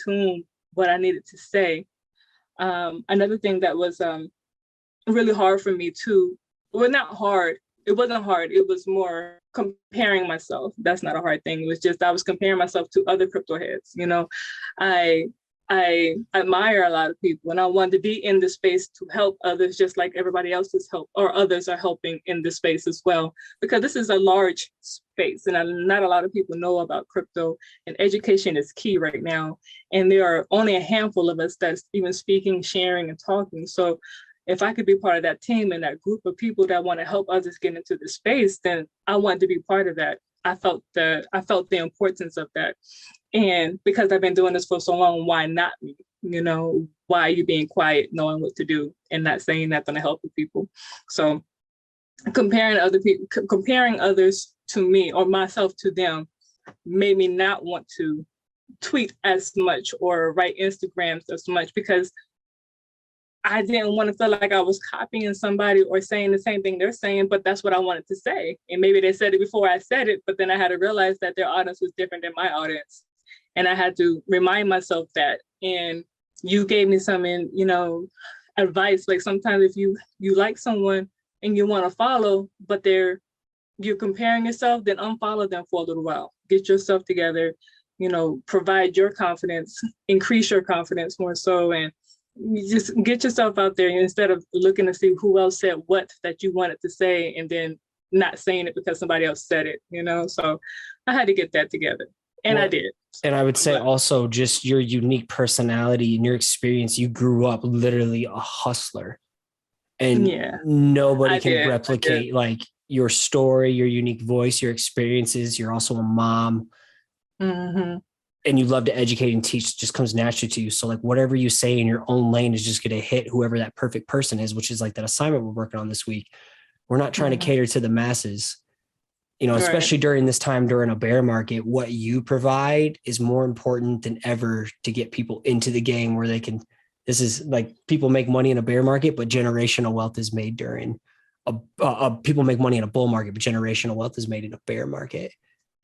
tune what I needed to say. Another thing that was really hard for me too, well, not hard, it wasn't hard, it was more comparing myself. That's not a hard thing. It was just I was comparing myself to other crypto heads. I admire a lot of people, and I wanted to be in the space to help others, just like everybody else is or others are helping in this space as well, because this is a large space, and not a lot of people know about crypto, and education is key right now. And there are only a handful of us that's even speaking, sharing, and talking. So if I could be part of that team and that group of people that want to help others get into the space, then I wanted to be part of that. I felt the importance of that. And because I've been doing this for so long, why not me? Why are you being quiet, knowing what to do and not saying nothing to help the people? So comparing others to me or myself to them made me not want to tweet as much or write Instagrams as much, because I didn't want to feel like I was copying somebody or saying the same thing they're saying, but that's what I wanted to say. And maybe they said it before I said it, but then I had to realize that their audience was different than my audience. And I had to remind myself that. And you gave me some, advice. Like sometimes if you like someone and you want to follow, but you're comparing yourself, then unfollow them for a little while. Get yourself together, provide your confidence, increase your confidence more so, and you just get yourself out there instead of looking to see who else said what that you wanted to say and then not saying it because somebody else said it, So I had to get that together, and I did. And I would say also just your unique personality and your experience. You grew up literally a hustler, and nobody can replicate like your story, your unique voice, your experiences. You're also a mom. Mm-hmm. And you love to educate and teach, just comes naturally to you. So like whatever you say in your own lane is just going to hit whoever that perfect person is, which is like that assignment we're working on this week. We're not trying to cater to the masses, especially during this time, during a bear market. What you provide is more important than ever to get people into the game where they can. This is like people make money in a bear market, but generational wealth is made during people make money in a bull market, but generational wealth is made in a bear market.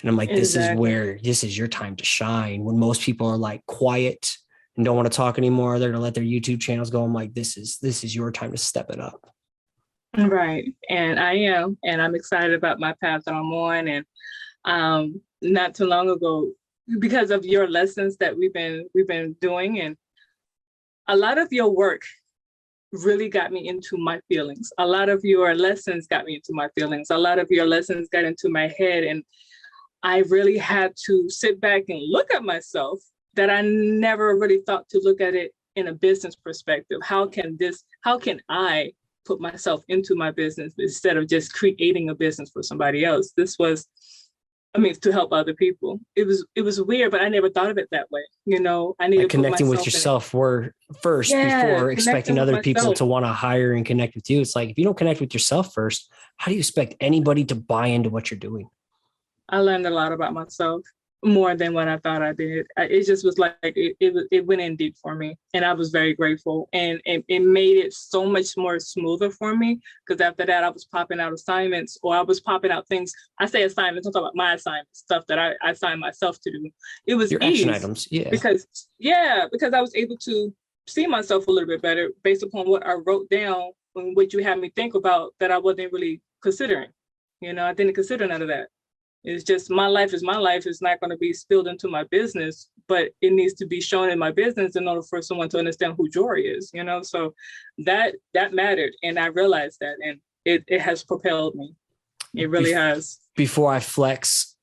And I'm like, this is your time to shine. When most people are like quiet and don't want to talk anymore, they're going to let their YouTube channels go. I'm like, this is your time to step it up. Right. And I am, and I'm excited about my path that I'm on. And not too long ago, because of your lessons that we've been doing, and a lot of your work really got me into my feelings. A lot of your lessons got me into my feelings. A lot of your lessons got into my head, and I really had to sit back and look at myself that I never really thought to look at it in a business perspective. How can I put myself into my business instead of just creating a business for somebody else? This was, to help other people. It was weird, but I never thought of it that way. I need to connecting with yourself first before expecting other people to want to hire and connect with you. It's like, if you don't connect with yourself first, how do you expect anybody to buy into what you're doing? I learned a lot about myself, more than what I thought I did. It just was like, it went in deep for me, and I was very grateful, and it made it so much more smoother for me, because after that I was popping out assignments, or I was popping out things. I say assignments, I'm talking about my assignments, stuff that I assigned myself to do. It was your action items. Because I was able to see myself a little bit better based upon what I wrote down and what you had me think about that I wasn't really considering. I didn't consider none of that. It's just my life is my life. It's not going to be spilled into my business, but it needs to be shown in my business in order for someone to understand who Jory is, So that mattered. And I realized that, and it has propelled me. It really has. Before I flex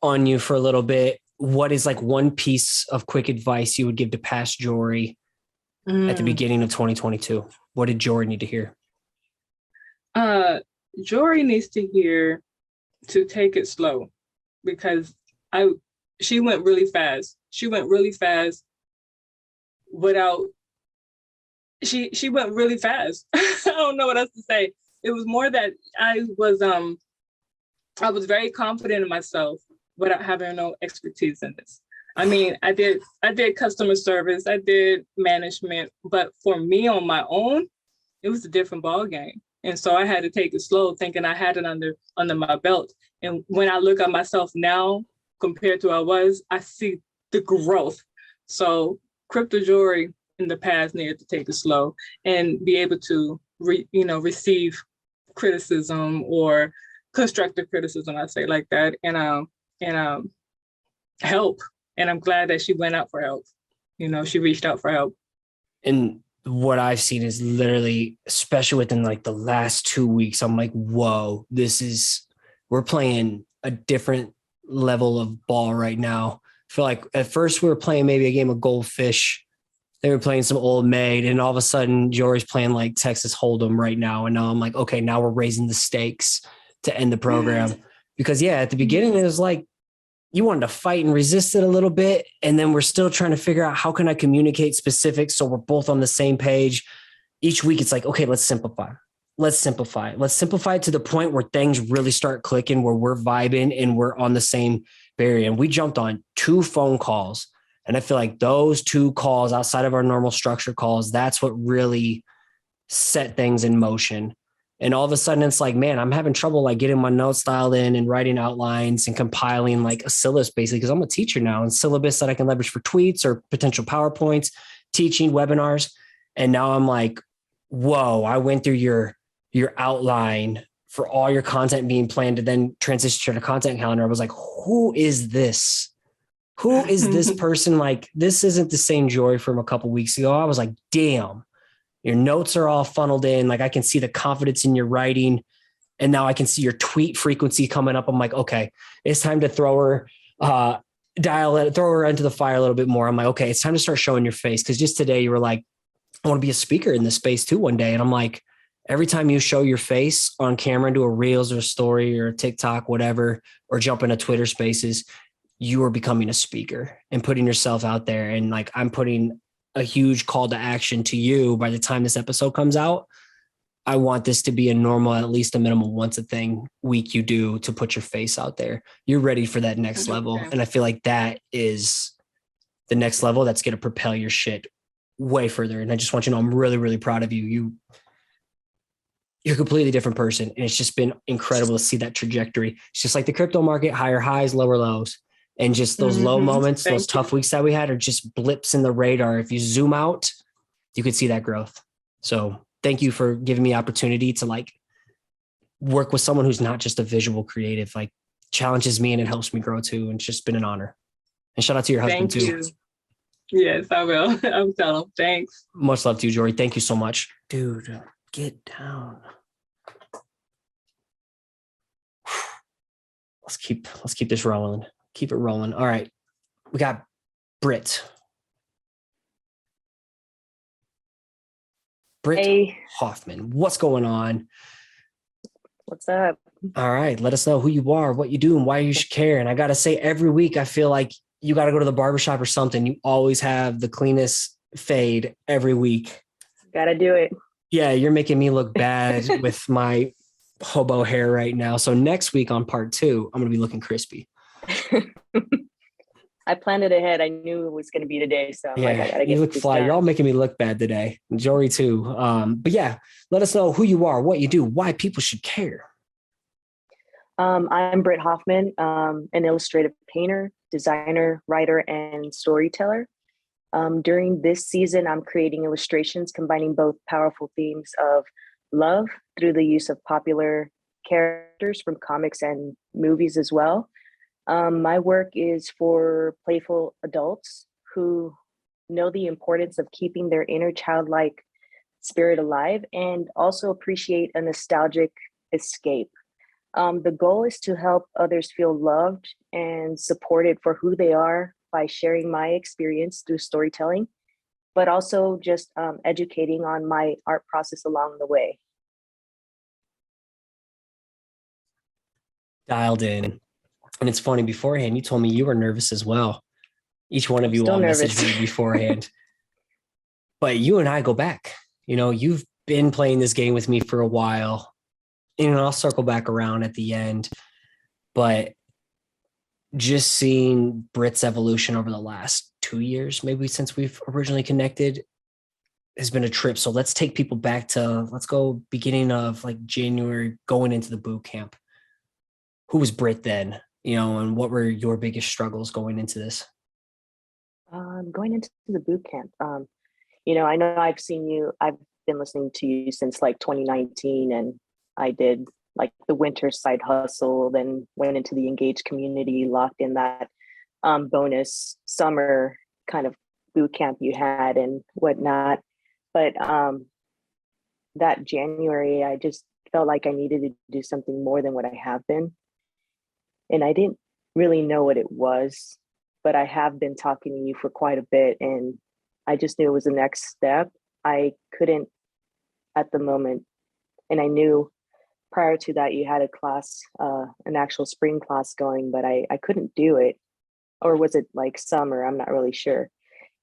on you for a little bit, what is like one piece of quick advice you would give to past Jory at the beginning of 2022? What did Jory need to hear? Jory needs to hear to take it slow, because she went really fast. She went really fast without, she went really fast. I don't know what else to say. It was more that I was very confident in myself without having no expertise in this. I mean, I did customer service, I did management, but for me on my own, it was a different ball game. And so I had to take it slow, thinking I had it under my belt. And when I look at myself now compared to I was, I see the growth. So Crypto Jory in the past needed to take it slow and be able to receive criticism or constructive criticism, I say like that, and help. And I'm glad that she went out for help. She reached out for help. And what I've seen is literally, especially within like the last 2 weeks, I'm like, whoa, we're playing a different level of ball right now. I feel like at first we were playing maybe a game of Goldfish. They were playing some Old Maid, and all of a sudden Jory's playing like Texas Hold'em right now. And now I'm like, okay, now we're raising the stakes to end the program. Because at the beginning it was like, you wanted to fight and resist it a little bit. And then we're still trying to figure out how can I communicate specifics so we're both on the same page. Each week it's like, okay, let's simplify. Let's simplify it to the point where things really start clicking, where we're vibing and we're on the same barrier. And we jumped on 2 phone calls. And I feel like those 2 calls outside of our normal structure calls, that's what really set things in motion. And all of a sudden it's like, man, I'm having trouble like getting my notes dialed in and writing outlines and compiling like a syllabus basically, because I'm a teacher now, and syllabus that I can leverage for tweets or potential PowerPoints, teaching webinars. And now I'm like, whoa, I went through your outline for all your content being planned to then transition to the content calendar. I was like, who is this? Who is this person? Like, this isn't the same Jory from a couple weeks ago. I was like, damn. Your notes are all funneled in. Like I can see the confidence in your writing. And now I can see your tweet frequency coming up. I'm like, okay, it's time to throw her into the fire a little bit more. I'm like, okay, it's time to start showing your face. Cause just today you were like, I want to be a speaker in this space too one day. And I'm like, every time you show your face on camera and do a Reels or a story or a TikTok, whatever, or jump into Twitter spaces, you are becoming a speaker and putting yourself out there. And like, I'm putting a huge call to action to you by the time this episode comes out. I want this to be a normal, at least a minimum once a thing week you do to put your face out there. You're ready for that next level. And I feel like that is the next level that's going to propel your shit way further. And I just want you to know, I'm really, really proud of you. You're a completely different person. And it's just been incredible to see that trajectory. It's just like the crypto market, higher highs, lower lows. And just those low moments, those tough weeks that we had are just blips in the radar. If you zoom out, you could see that growth. So thank you for giving me opportunity to like work with someone who's not just a visual creative, like challenges me and it helps me grow too. And it's just been an honor. And shout out to your husband too. Thank you. Yes, I will. I'm telling him. Thanks. Much love to you, Jory. Thank you so much. Dude, get down. Let's keep this rolling. Keep it rolling. All right. We got Britt. Hey. Hoffman. What's going on? What's up? All right. Let us know who you are, what you do, and why you should care. And I got to say, every week, I feel like you got to go to the barbershop or something. You always have the cleanest fade every week. Got to do it. Yeah. You're making me look bad with my hobo hair right now. So next week on part 2, I'm going to be looking crispy. I planned it ahead. I knew it was going to be today. So I'm yeah, like, I gotta get you look fly. done. You're all making me look bad today. Jory too. But yeah, let us know who you are, what you do, why people should care. I'm Britt Hoffman, an illustrative painter, designer, writer, and storyteller. During this season, I'm creating illustrations combining both powerful themes of love through the use of popular characters from comics and movies as well. My work is for playful adults who know the importance of keeping their inner childlike spirit alive and also appreciate a nostalgic escape. The goal is to help others feel loved and supported for who they are by sharing my experience through storytelling, but also just educating on my art process along the way. dialed in. And it's funny, beforehand, you told me you were nervous as well. Each one of you Still all nervous. messaged me beforehand. But you and I go back. You know, you've been playing this game with me for a while. And I'll circle back around at the end. But just seeing Britt's evolution over the last 2 years, maybe since we've originally connected, has been a trip. So let's take people back to, let's go beginning of like January, going into the boot camp. Who was Britt then? You know, and what were your biggest struggles going into this? Going into the boot camp, you know, I know I've been listening to you since like 2019, and I did like the winter side hustle, then went into the engaged community, locked in that bonus summer kind of boot camp you had and whatnot. But that January, I just felt like I needed to do something more than what I have been. And I didn't really know what it was, but I have been talking to you for quite a bit, and I just knew it was the next step. I couldn't at the moment, and I knew prior to that you had a class, an actual spring class going, but I couldn't do it. Or was it like summer? I'm not really sure.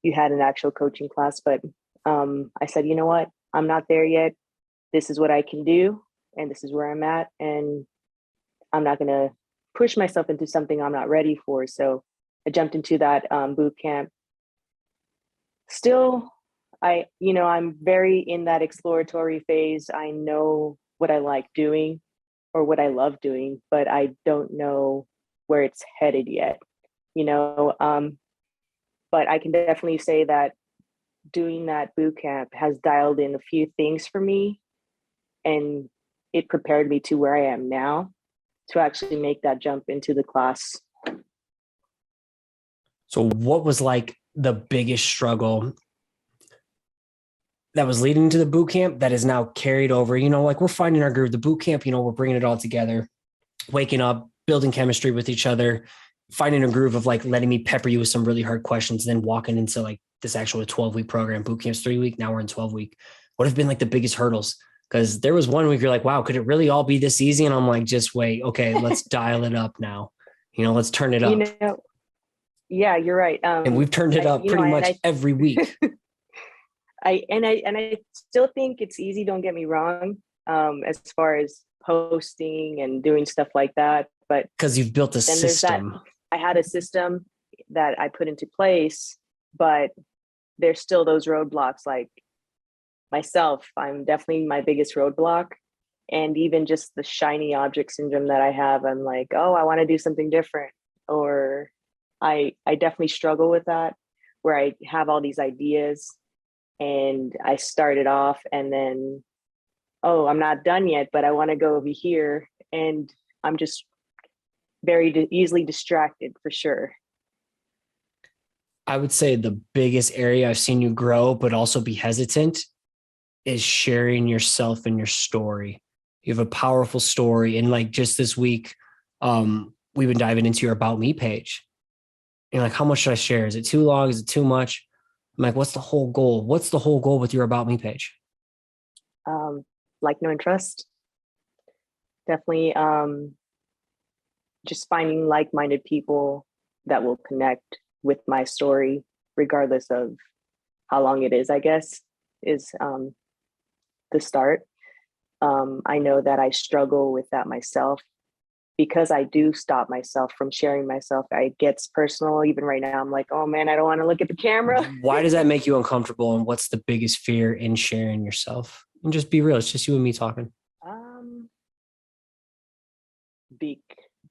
You had an actual coaching class, but I said, you know what? I'm not there yet. This is what I can do, and this is where I'm at, and I'm not going to push myself into something I'm not ready for. So I jumped into that boot camp. Still, I'm very in that exploratory phase. I know what I like doing or what I love doing, but I don't know where it's headed yet, but I can definitely say that doing that boot camp has dialed in a few things for me, and it prepared me to where I am now to actually make that jump into the class. So what was like the biggest struggle that was leading to the boot camp that is now carried over? You know, like we're finding our groove, the boot camp, you know, we're bringing it all together, waking up, building chemistry with each other, finding a groove of like letting me pepper you with some really hard questions, then walking into like this actual 12-week program. Boot camp's 3-week. Now we're in 12-week. What have been like the biggest hurdles? Because there was one week you're like, wow, could it really all be this easy? And I'm like, just wait. Okay, let's dial it up now. You know, let's turn it up. Yeah, you're right. And we've turned it up pretty much every week. I still think it's easy. Don't get me wrong. As far as posting and doing stuff like that, but because you've built a system. I had a system that I put into place, but there's still those roadblocks. Like myself, I'm definitely my biggest roadblock. And even just the shiny object syndrome that I have, I'm like, oh, I want to do something different. Or I definitely struggle with that, where I have all these ideas and I start it off and then, oh, I'm not done yet, but I want to go over here. And I'm just very easily distracted for sure. I would say the biggest area I've seen you grow, but also be hesitant, is sharing yourself and your story. You have a powerful story. And like just this week, we've been diving into your About Me page. And like, how much should I share? Is it too long? Is it too much? I'm like, what's the whole goal? What's the whole goal with your About Me page? Like, know, and trust. Definitely just finding like-minded people that will connect with my story, regardless of how long it is, I guess, is the start. I know that I struggle with that myself because I do stop myself from sharing myself. It gets personal. Even right now, I'm like, oh man, I don't want to look at the camera. Why does that make you uncomfortable? And what's the biggest fear in sharing yourself? And just be real. It's just you and me talking.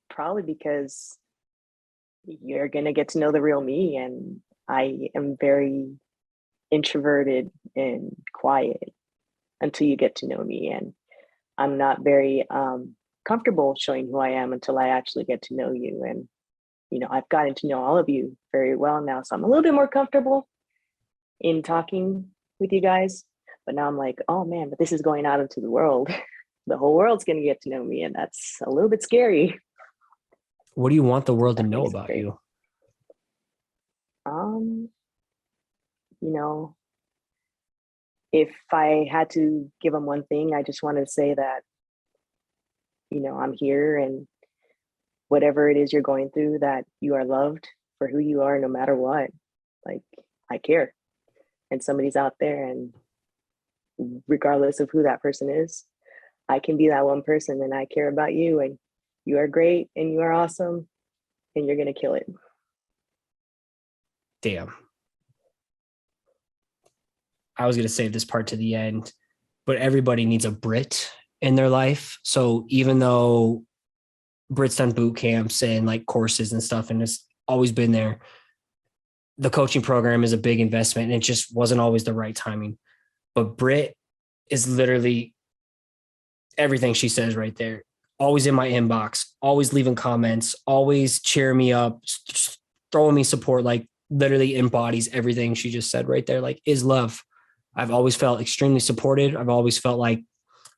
Probably because you're going to get to know the real me. And I am very introverted and quiet until you get to know me. And I'm not very comfortable showing who I am until I actually get to know you. And, I've gotten to know all of you very well now. So I'm a little bit more comfortable in talking with you guys. But now I'm like, oh man, but this is going out into the world. The whole world's going to get to know me. And that's a little bit scary. What do you want the world to know about you? If I had to give them one thing, I just wanted to say that, I'm here and whatever it is you're going through, that you are loved for who you are no matter what. Like, I care. And somebody's out there, and regardless of who that person is, I can be that one person, and I care about you, and you are great, and you are awesome, and you're going to kill it. Damn. I was going to save this part to the end, but everybody needs a Brit in their life. So even though Brit's done boot camps and like courses and stuff, and it's always been there, the coaching program is a big investment, and it just wasn't always the right timing. But Britt is literally everything she says right there. Always in my inbox, always leaving comments, always cheering me up, throwing me support, like literally embodies everything she just said right there. Like, is love. I've always felt extremely supported. I've always felt like,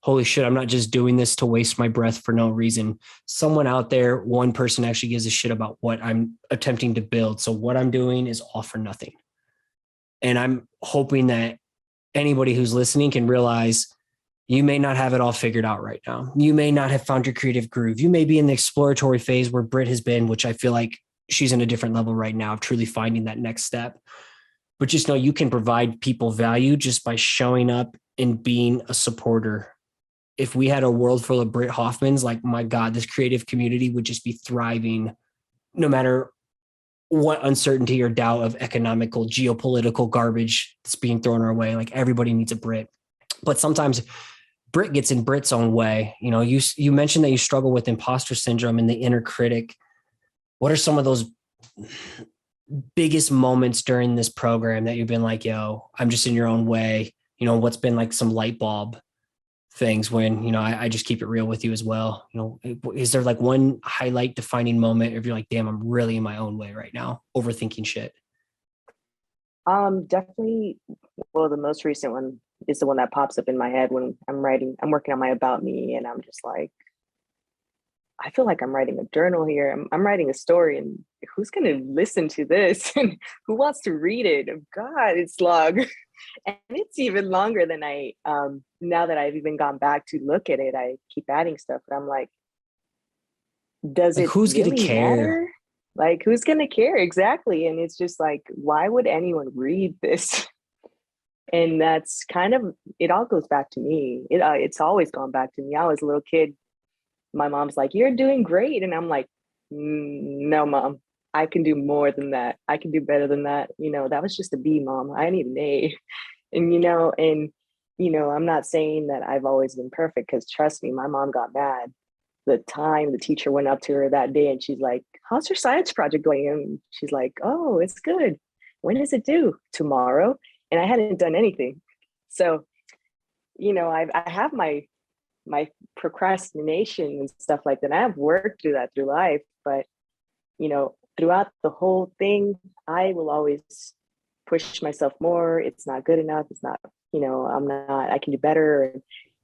holy shit, I'm not just doing this to waste my breath for no reason. Someone out there, one person actually gives a shit about what I'm attempting to build. So what I'm doing is all for nothing. And I'm hoping that anybody who's listening can realize you may not have it all figured out right now. You may not have found your creative groove. You may be in the exploratory phase where Britt has been, which I feel like she's in a different level right now of truly finding that next step. But just know you can provide people value just by showing up and being a supporter. If we had a world full of Britt Hoffmans, like, my God, this creative community would just be thriving no matter what uncertainty or doubt of economical, geopolitical garbage that's being thrown our way. Like, everybody needs a Britt. But sometimes Britt gets in Britt's own way. You know, you mentioned that you struggle with imposter syndrome and the inner critic. What are some of those biggest moments during this program that you've been like, yo, I'm just in your own way? You know, what's been like some light bulb things when, you know, I just keep it real with you as well. You know, is there like one highlight defining moment if you're like, damn, I'm really in my own way right now, overthinking shit? Definitely. Well, the most recent one is the one that pops up in my head when I'm working on my about me, and I'm just like, I feel like I'm writing a journal here. I'm writing a story, and who's going to listen to this? And who wants to read it? God, it's long. And it's even longer than now that I've even gone back to look at it, I keep adding stuff, but I'm like, does like, it who's really gonna care? matter? Like, who's going to care? Exactly. And it's just like, why would anyone read this? And that's kind of, it all goes back to me. It's always gone back to me. I was a little kid. My mom's like, you're doing great. And I'm like, no, Mom, I can do more than that. I can do better than that. You know, that was just a B, Mom. I need an A. And I'm not saying that I've always been perfect, because trust me, my mom got mad the time the teacher went up to her that day, and she's like, how's your science project going? And she's like, oh, it's good. When is it due? Tomorrow. And I hadn't done anything. So, I have my procrastination and stuff like that. I've worked through that through life, but throughout the whole thing, I will always push myself more. It's not good enough. It's not, I can do better.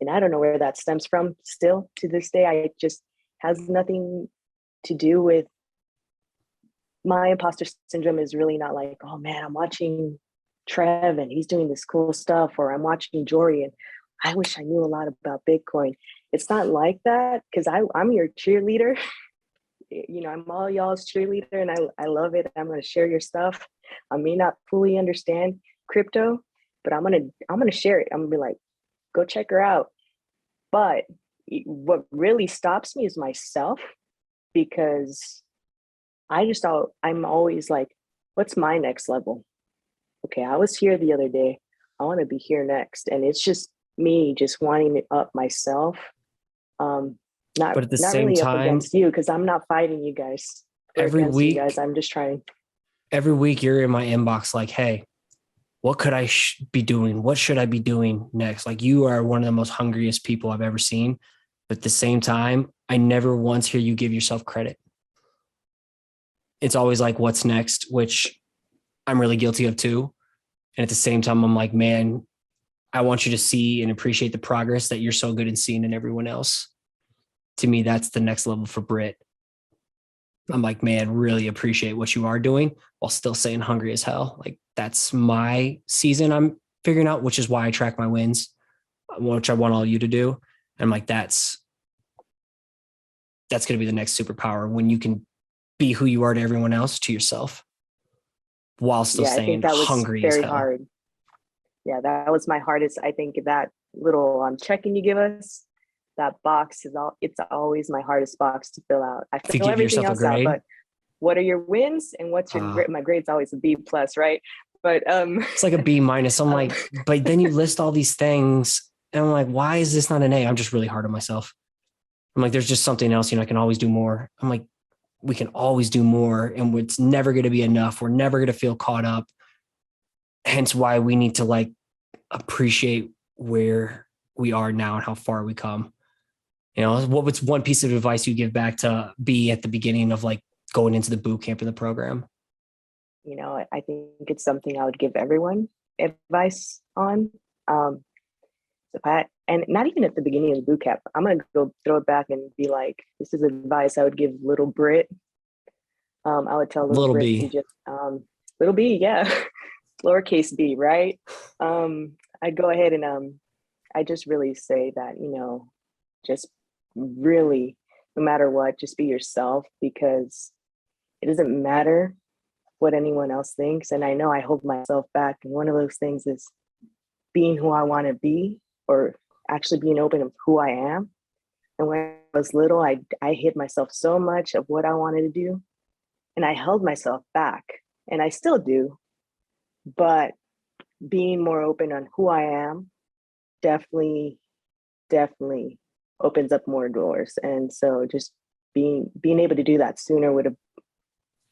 And I don't know where that stems from still to this day. I just has nothing to do with my imposter syndrome. Is really not like, oh man, I'm watching Trev and he's doing this cool stuff, or I'm watching Jory and I wish I knew a lot about Bitcoin. It's not like that, because I'm your cheerleader. I'm all y'all's cheerleader, and I love it. I'm going to share your stuff. I may not fully understand crypto, but I'm going to share it. I'm going to be like, go check her out. But what really stops me is myself, because I'm always like, what's my next level? Okay, I was here the other day. I want to be here next. And it's just me just wanting it up myself. Not But at the not same really time, up against you, because I'm not fighting you guys. Every week, you guys, I'm just trying. Every week you're in my inbox like, hey, what could I be doing? What should I be doing next? Like, you are one of the most hungriest people I've ever seen. But at the same time, I never once hear you give yourself credit. It's always like, what's next? Which I'm really guilty of too. And at the same time, I'm like, man, I want you to see and appreciate the progress that you're so good in seeing in everyone else. To me, that's the next level for Britt. I'm like, man, really appreciate what you are doing while still saying hungry as hell. Like, that's my season I'm figuring out, which is why I track my wins, which I want all you to do. And I'm like, that's that's going to be the next superpower, when you can be who you are to everyone else, to yourself, while still I think staying that was hungry as very hell. hard. Yeah, that was my hardest. I think that little check-in you give us, that box it's always my hardest box to fill out. I To fill give everything yourself a else out, grade? but what are your wins and what's your grade? My grade's always a B plus, right? But it's like a B minus. I'm like, but then you list all these things and I'm like, why is this not an A? I'm just really hard on myself. I'm like, there's just something else, I can always do more. I'm like, we can always do more, and it's never going to be enough. We're never going to feel caught up. Hence why we need to like appreciate where we are now and how far we come. What was one piece of advice you give back to B at the beginning of like going into the boot camp in the program? I think it's something I would give everyone advice on. And not even at the beginning of the boot camp, I'm going to go throw it back and be like, this is advice I would give little Britt. I would tell little Britt B. to just, little B, yeah, lowercase b, right? I'd go ahead and I just really say that, just really, no matter what, just be yourself, because it doesn't matter what anyone else thinks. And I know I hold myself back. And one of those things is being who I want to be, or actually being open of who I am. And when I was little, I hid myself so much of what I wanted to do. And I held myself back, and I still do. But being more open on who I am definitely opens up more doors. And so just being able to do that sooner would have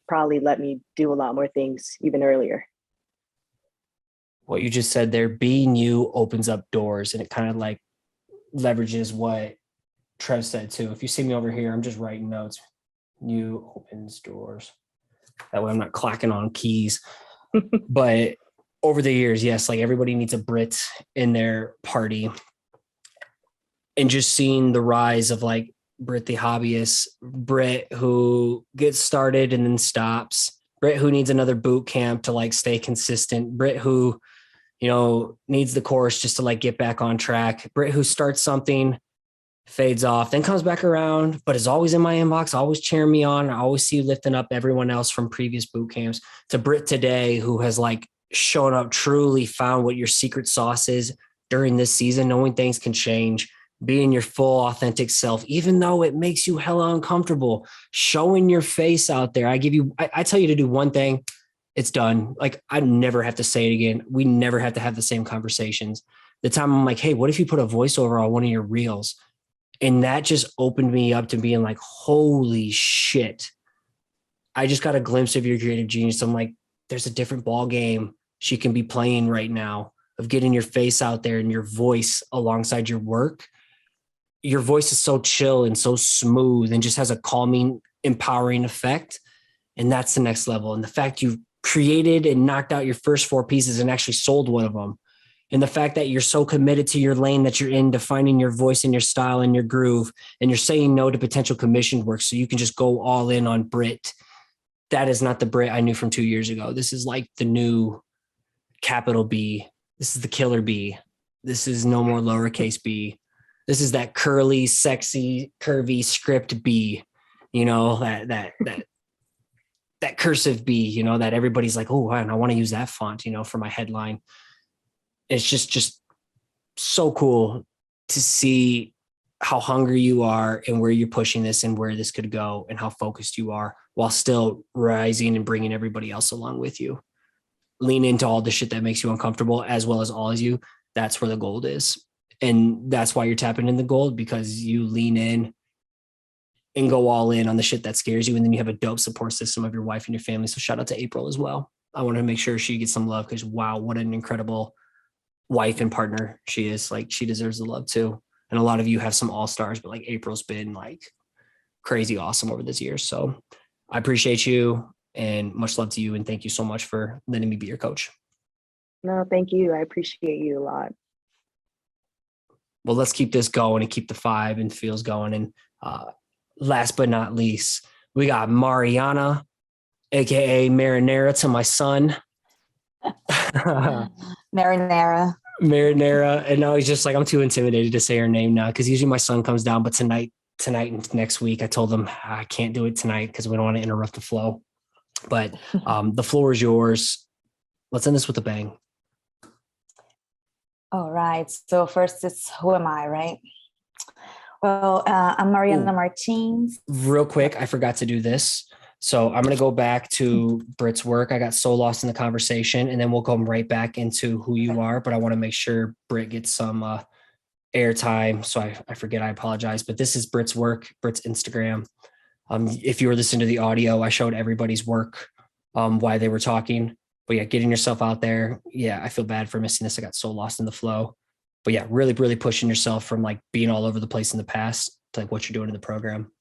probably let me do a lot more things even earlier. What you just said there, being you opens up doors, and it kind of like leverages what Trev said too. If you see me over here, I'm just writing notes. You opens doors. That way I'm not clacking on keys. But over the years, yes, like everybody needs a Brit in their party. And just seeing the rise of like Britt the hobbyist, Britt who gets started and then stops, Britt who needs another boot camp to like stay consistent, Britt who, needs the course just to like get back on track, Britt who starts something, fades off, then comes back around, but is always in my inbox, always cheering me on. I always see you lifting up everyone else from previous boot camps, to Britt today, who has like shown up, truly found what your secret sauce is during this season, knowing things can change, being your full authentic self, even though it makes you hella uncomfortable, showing your face out there. I tell you to do one thing, it's done. Like, I never have to say it again. We never have to have the same conversations. The time I'm like, hey, what if you put a voiceover on one of your reels? And that just opened me up to being like, holy shit. I just got a glimpse of your creative genius. I'm like, there's a different ball game she can be playing right now, of getting your face out there and your voice alongside your work. Your voice is so chill and so smooth and just has a calming, empowering effect. And that's the next level. And the fact you created and knocked out your first 4 pieces and actually sold one of them. And the fact that you're so committed to your lane that you're in, defining your voice and your style and your groove, and you're saying no to potential commissioned work so you can just go all in on Britt. That is not the Britt I knew from 2 years ago. This is like the new capital B. This is the killer B. This is no more lowercase b. This is that curly, sexy, curvy script B, that cursive B, that everybody's like, oh, I want to use that font, for my headline. It's just so cool to see how hungry you are and where you're pushing this and where this could go and how focused you are, while still rising and bringing everybody else along with you. Lean into all the shit that makes you uncomfortable, as well as all as you. That's where the gold is. And that's why you're tapping in the gold, because you lean in and go all in on the shit that scares you. And then you have a dope support system of your wife and your family. So shout out to April as well. I want to make sure she gets some love, because wow, what an incredible wife and partner she is. Like, she deserves the love too. And a lot of you have some all-stars, but like April's been like crazy awesome over this year. So I appreciate you, and much love to you. And thank you so much for letting me be your coach. No, thank you. I appreciate you a lot. Well, let's keep this going and keep the vibe and feels going. And last but not least, we got Mariana, aka Marinara to my son. Marinara. And now he's just like, I'm too intimidated to say her name now, because usually my son comes down, but tonight tonight and next week. I told them I can't do it tonight because we don't want to interrupt the flow. But the floor is yours. Let's end this with a bang. All right. So first, it's who am I, right? Well, I'm Mariana Martins. Real quick, I forgot to do this. So I'm going to go back to Britt's work. I got so lost in the conversation, and then we'll come right back into who you are. But I want to make sure Britt gets some airtime. So I forget, I apologize. But this is Britt's work, Britt's Instagram. If you were listening to the audio, I showed everybody's work while they were talking. But yeah, getting yourself out there. Yeah, I feel bad for missing this. I got so lost in the flow. But yeah, really, really pushing yourself from like being all over the place in the past to like what you're doing in the program.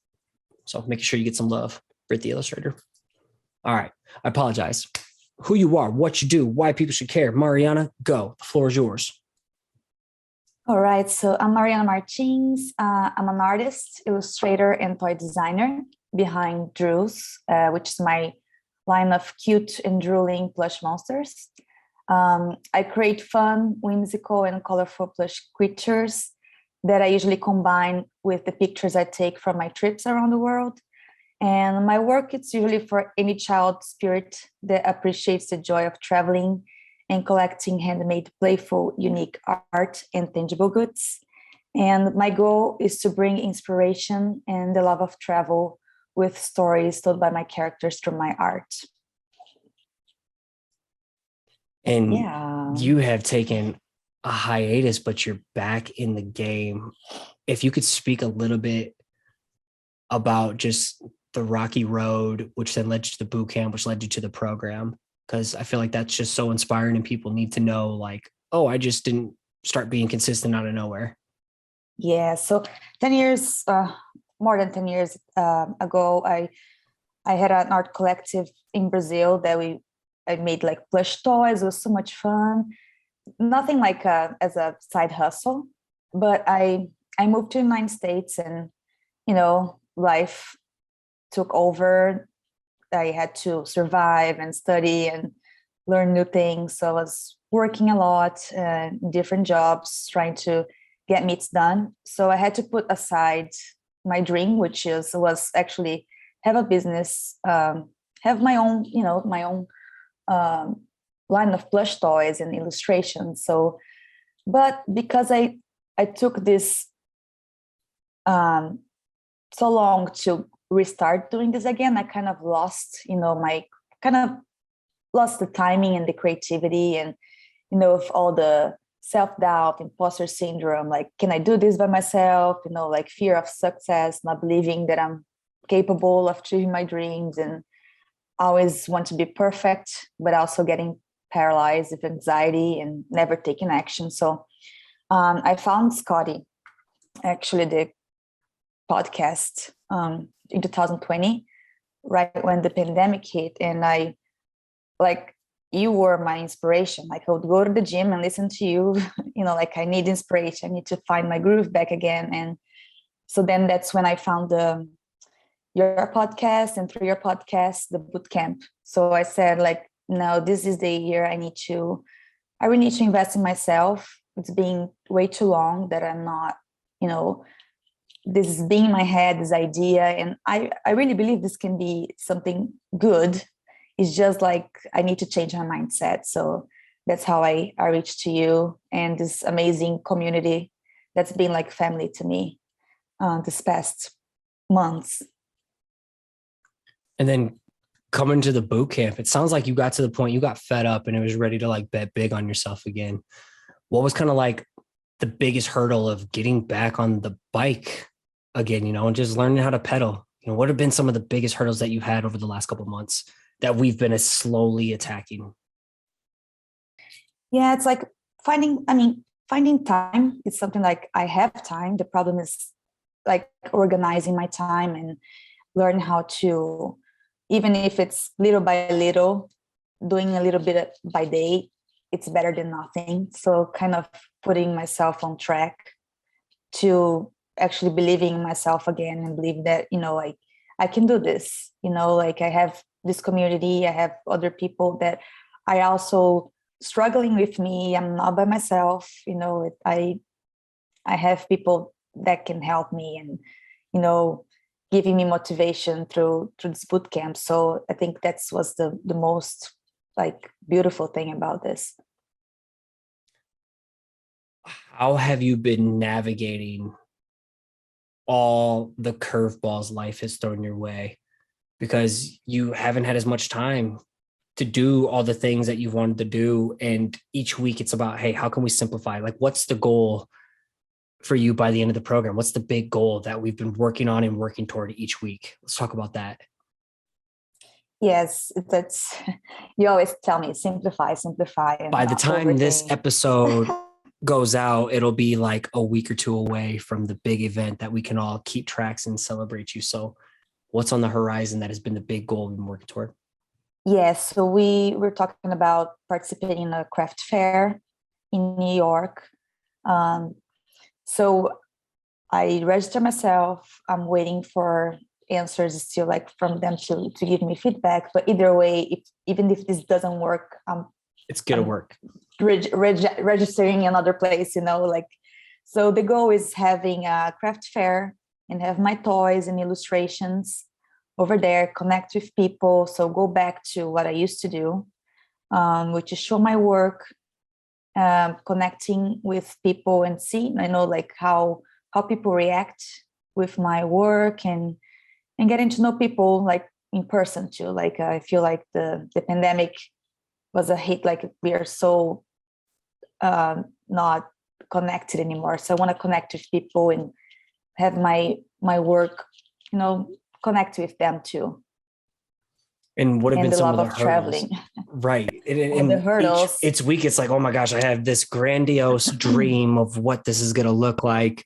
So making sure you get some love, Britt the illustrator. All right. I apologize. Who you are, what you do, why people should care. Mariana, go. The floor is yours. All right. So I'm Mariana Martins. I'm an artist, illustrator, and toy designer behind Drews, which is my line of cute and drooling plush monsters. I create fun, whimsical, and colorful plush creatures that I usually combine with the pictures I take from my trips around the world. And my work is usually for any child spirit that appreciates the joy of traveling and collecting handmade, playful, unique art and tangible goods. And my goal is to bring inspiration and the love of travel with stories told by my characters through my art. And Yeah. you have taken a hiatus, but you're back in the game. If you could speak a little bit about just the rocky road, which then led you to the boot camp, which led you to the program, because I feel like that's just so inspiring and people need to know like, oh, I just didn't start being consistent out of nowhere. Yeah. So 10 years, more than 10 years ago, I had an art collective in Brazil that I made like plush toys. It was so much fun. Nothing like as a side hustle, but I moved to the United States and, life took over. I had to survive and study and learn new things. So I was working a lot, different jobs, trying to get meets done. So I had to put aside my dream, which was actually have a business, have my own, line of plush toys and illustrations. So, but because I took this so long to restart doing this again, I kind of lost, lost the timing and the creativity and, with all the self-doubt, imposter syndrome, like, can I do this by myself? Like fear of success, not believing that I'm capable of achieving my dreams, and always want to be perfect, but also getting paralyzed with anxiety and never taking action. So I found Scotty, actually the podcast in 2020, right when the pandemic hit. And you were my inspiration. Like I would go to the gym and listen to you, like I need inspiration. I need to find my groove back again. And so then that's when I found your podcast, and through your podcast, the boot camp. So I said like, no, this is the year I really need to invest in myself. It's been way too long that I'm not, this is being in my head, this idea. And I really believe this can be something good. It's just like, I need to change my mindset. So that's how I reached to you and this amazing community that's been like family to me this past months. And then coming to the boot camp, it sounds like you got to the point you got fed up and it was ready to like bet big on yourself again. What was kind of like the biggest hurdle of getting back on the bike again, and just learning how to pedal? What have been some of the biggest hurdles that you've had over the last couple of months that we've been slowly attacking? Yeah, it's like finding time. It's something like I have time. The problem is like organizing my time and learn how to, even if it's little by little, doing a little bit by day, it's better than nothing. So kind of putting myself on track to actually believing in myself again and believe that, like I can do this, like I have this community, I have other people that I also struggling with me. I'm not by myself, I have people that can help me. And, giving me motivation through this boot camp. So I think that's was the most like beautiful thing about this. How have you been navigating all the curveballs life has thrown your way? Because you haven't had as much time to do all the things that you've wanted to do. And each week it's about, hey, how can we simplify? Like, what's the goal for you by the end of the program? What's the big goal that we've been working on and working toward each week? Let's talk about that. Yes, that's, you always tell me, simplify. By the time this episode goes out, it'll be like a week or two away from the big event that we can all keep tracks and celebrate you. So what's on the horizon that has been the big goal we've been working toward? Yes, so we're talking about participating in a craft fair in New York. So I registered myself. I'm waiting for answers still, like from them to give me feedback. But either way, even if this doesn't work, it's gonna work. Registering another place, like. So the goal is having a craft fair and have my toys and illustrations over there, connect with people. So go back to what I used to do, which is show my work, connecting with people and see, like how people react with my work and getting to know people like in person too. Like I feel like the pandemic was a hit, like we are so not connected anymore. So I want to connect with people and have my work, connect with them too. And what have been some of the hurdles? Traveling. Right. And the hurdles. Each week, it's like, oh my gosh, I have this grandiose dream of what this is going to look like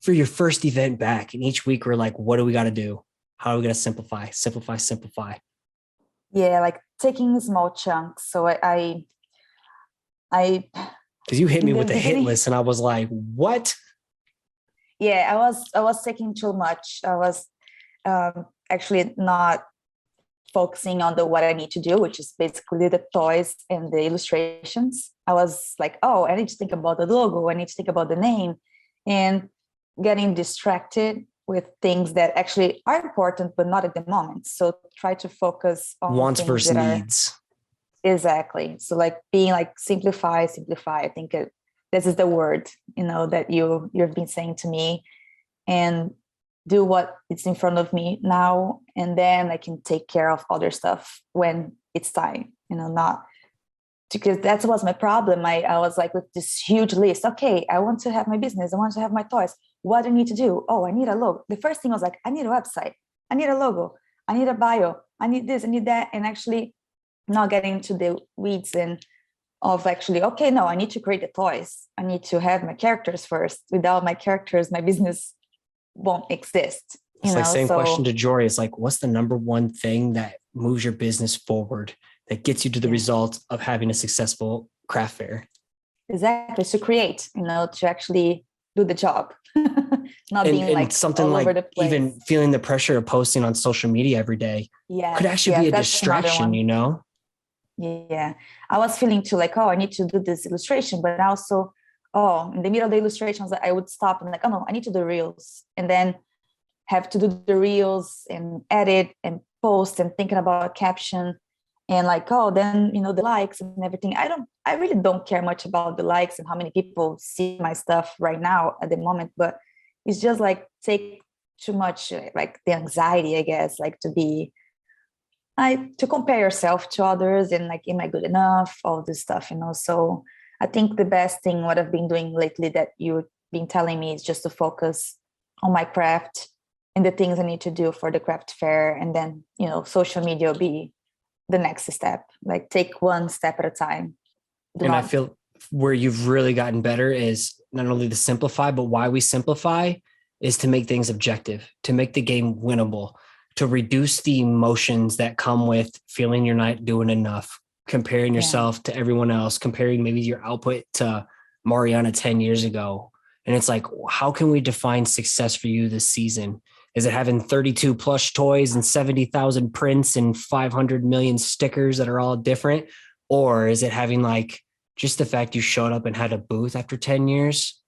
for your first event back. And each week we're like, what do we got to do? How are we going to simplify? Yeah, like taking small chunks. So I because you hit me with the hit list and I was like, what? Yeah, I was taking too much. I was actually not focusing on what I need to do, which is basically the toys and the illustrations. I was like, oh, I need to think about the logo. I need to think about the name, and getting distracted with things that actually are important, but not at the moment. So try to focus on wants versus needs. Exactly. So like being like simplify. I think this is the word, that you've been saying to me, and do what is in front of me now, and then I can take care of other stuff when it's time, not because that was my problem. I was like with this huge list. Okay, I want to have my business. I want to have my toys. What do I need to do? Oh, I need a logo. The first thing was like, I need a website. I need a logo. I need a bio. I need this. I need that. And actually not getting into the weeds and of actually, okay, no, I need to create the toys. I need to have my characters first. Without my characters, my business won't exist. It's like same question to Jory. It's like, what's the number one thing that moves your business forward, that gets you to the result of having a successful craft fair? Exactly. To create, to actually do the job. Not being like something all like over the place. Even feeling the pressure of posting on social media every day could actually be a distraction, Yeah. I was feeling too like, oh, I need to do this illustration, but also, in the middle of the illustrations, I would stop and like, oh no, I need to do reels, and then have to do the reels and edit and post and thinking about a caption, and like, then, the likes and everything. I really don't care much about the likes and how many people see my stuff right now at the moment, but it's just like take too much, like the anxiety, I guess, like to compare yourself to others and like, am I good enough? All this stuff, So I think the best thing, what I've been doing lately that you've been telling me, is just to focus on my craft and the things I need to do for the craft fair. And then, social media will be the next step, like take one step at a time. I feel where you've really gotten better is not only to simplify, but why we simplify is to make things objective, to make the game winnable, to reduce the emotions that come with feeling you're not doing enough, comparing yourself to everyone else, comparing maybe your output to Mariana 10 years ago. And it's like, how can we define success for you this season? Is it having 32 plush toys and 70,000 prints and 500 million stickers that are all different? Or is it having like just the fact you showed up and had a booth after 10 years?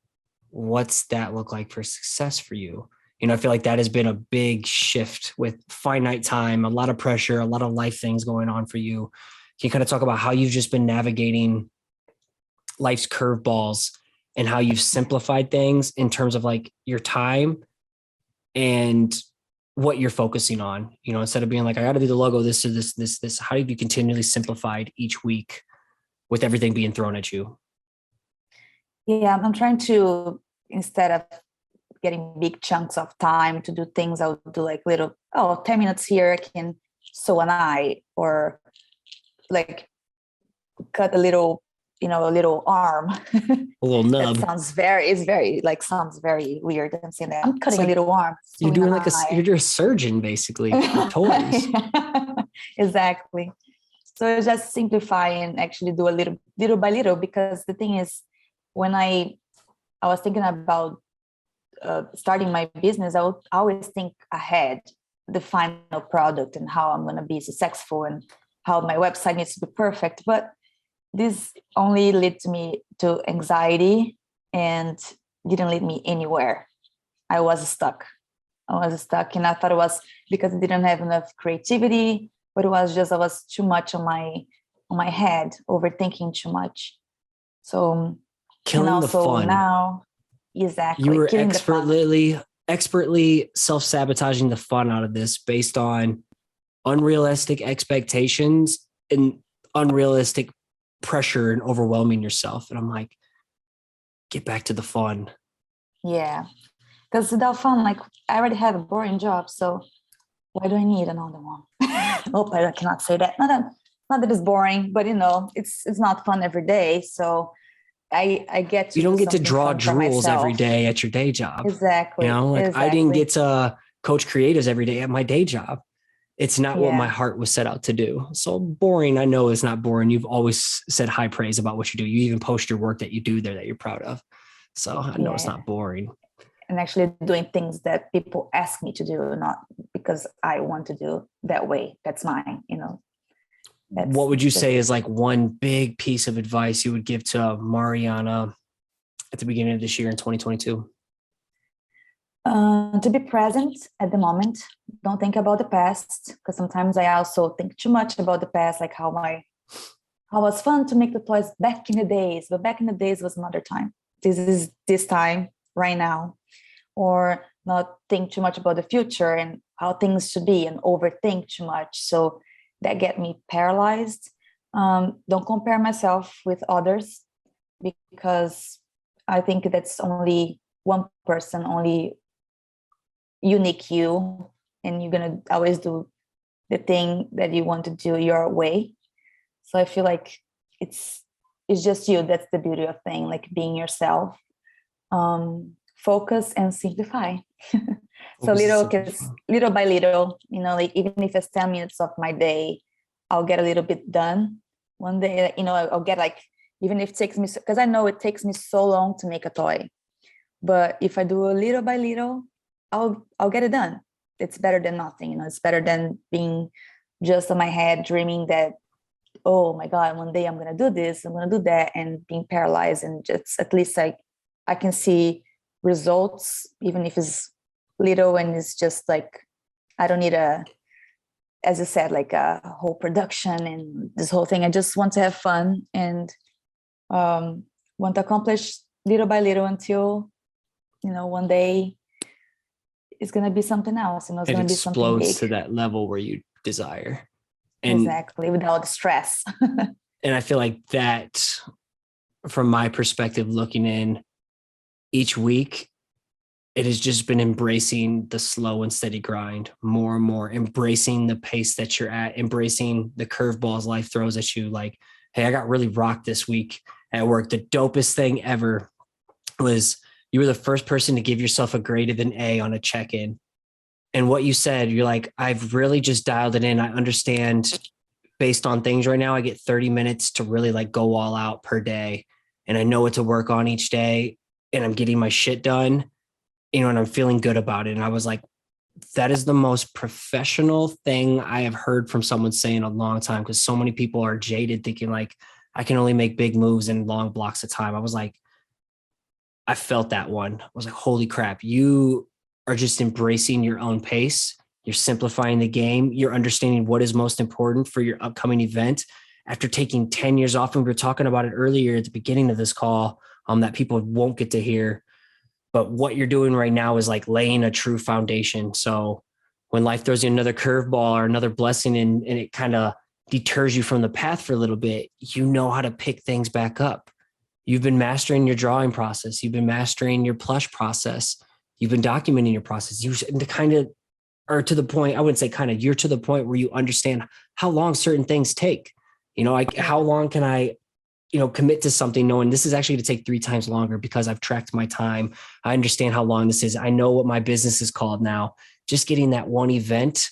What's that look like for success for you? I feel like that has been a big shift with finite time, a lot of pressure, a lot of life things going on for you. Can you kind of talk about how you've just been navigating life's curveballs and how you've simplified things in terms of like your time and what you're focusing on, instead of being like, I got to do the logo, this or this, how have you continually simplified each week with everything being thrown at you? Yeah, I'm trying to, instead of getting big chunks of time to do things, I'll do like 10 minutes here, I can sew an eye or like cut a little arm. A little nub. That sounds very weird. I'm saying that I'm cutting a little arm. You're doing you're a surgeon basically with toys. Exactly. So it's just simplify and actually do a little by little, because the thing is, when I was thinking about starting my business, I would always think ahead, the final product and how I'm going to be successful and how my website needs to be perfect. But this only led me to anxiety and didn't lead me anywhere. I was stuck, and I thought it was because I didn't have enough creativity, but it was just I was too much on my head, overthinking too much. So killing the fun now. Exactly. You were expertly self-sabotaging the fun out of this based on unrealistic expectations and unrealistic pressure and overwhelming yourself. And I'm like, get back to the fun. Yeah. Because without fun, like I already have a boring job. So why do I need another one? Hope I cannot say that. Not that it's boring, but it's not fun every day. So I get to. You don't get to draw jewels every day at your day job. Exactly. Exactly. I didn't get to coach creatives every day at my day job. It's not what my heart was set out to do. So boring, I know it's not boring. You've always said high praise about what you do. You even post your work that you do there that you're proud of. So I know it's not boring. And actually doing things that people ask me to do, not because I want to do that way. That's mine, What would you say is like one big piece of advice you would give to Mariana at the beginning of this year in 2022? To be present at the moment. Don't think about the past, because sometimes I also think too much about the past, like how it was fun to make the toys back in the days, but back in the days was another time. This is this time right now. Or not think too much about the future and how things should be and overthink too much. So that get me paralyzed. Don't compare myself with others, because I think that's only one person, only unique you, and you're gonna always do the thing that you want to do your way. So I feel like it's just you. That's the beauty of thing, like being yourself. Focus and simplify. So little by little, like even if it's 10 minutes of my day, I'll get a little bit done. One day, I'll get like, even if it takes me, because I know it takes me so long to make a toy, but if I do a little by little, I'll get it done. It's better than nothing. It's better than being just in my head dreaming that, oh my God, one day I'm going to do this, I'm going to do that, and being paralyzed. And just at least I can see results, even if it's little, and it's just like, I don't need as I said, like a whole production and this whole thing. I just want to have fun and want to accomplish little by little until, one day it's going to be something else. It's going to be something big. It explodes to that level where you desire. And exactly, without stress. And I feel like that, from my perspective, looking in each week, it has just been embracing the slow and steady grind more and more, embracing the pace that you're at, embracing the curveballs life throws at you. Like, hey, I got really rocked this week at work. The dopest thing ever was you were the first person to give yourself a greater than A on a check-in. And what you said, you're like, I've really just dialed it in. I understand based on things right now, I get 30 minutes to really like go all out per day. And I know what to work on each day, and I'm getting my shit done, and I'm feeling good about it. And I was like, that is the most professional thing I have heard from someone say in a long time. Because so many people are jaded thinking like, I can only make big moves in long blocks of time. I was like, I felt that one. I was like, holy crap, you are just embracing your own pace. You're simplifying the game. You're understanding what is most important for your upcoming event. After taking 10 years off, and we were talking about it earlier at the beginning of this call, that people won't get to hear. But what you're doing right now is like laying a true foundation. So when life throws you another curveball or another blessing and it kind of deters you from the path for a little bit, you know how to pick things back up. You've been mastering your drawing process. You've been mastering your plush process. You've been documenting your process. You kind of are to the point, I wouldn't say kind of, you're to the point where you understand how long certain things take. You know, like how long can I, commit to something knowing this is actually going to take 3 times longer because I've tracked my time. I understand how long this is. I know what my business is called now. Just getting that one event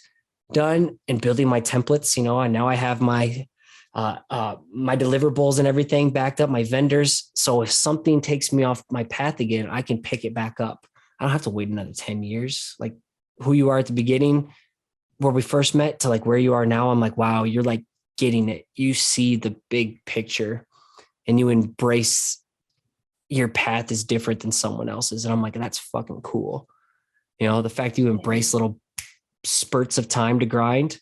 done and building my templates, and now I have my deliverables and everything backed up, my vendors. So if something takes me off my path again, I can pick it back up. I don't have to wait another 10 years. Like who you are at the beginning, where we first met to like where you are now, I'm like, wow, you're like getting it. You see the big picture and you embrace your path is different than someone else's. And I'm like, that's fucking cool. The fact you embrace little spurts of time to grind.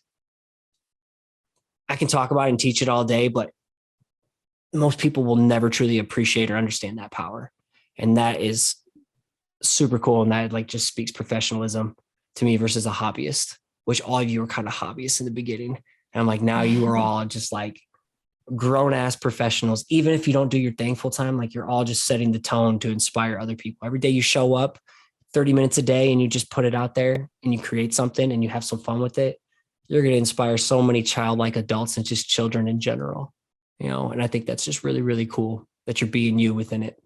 I can talk about it and teach it all day, but most people will never truly appreciate or understand that power. And that is super cool. And that like just speaks professionalism to me versus a hobbyist, which all of you were kind of hobbyists in the beginning. And I'm like, now you are all just like grown ass professionals. Even if you don't do your thing full time, like you're all just setting the tone to inspire other people. Every day you show up 30 minutes a day and you just put it out there and you create something and you have some fun with it. You're going to inspire so many childlike adults and just children in general, and I think that's just really, really cool that you're being you within it.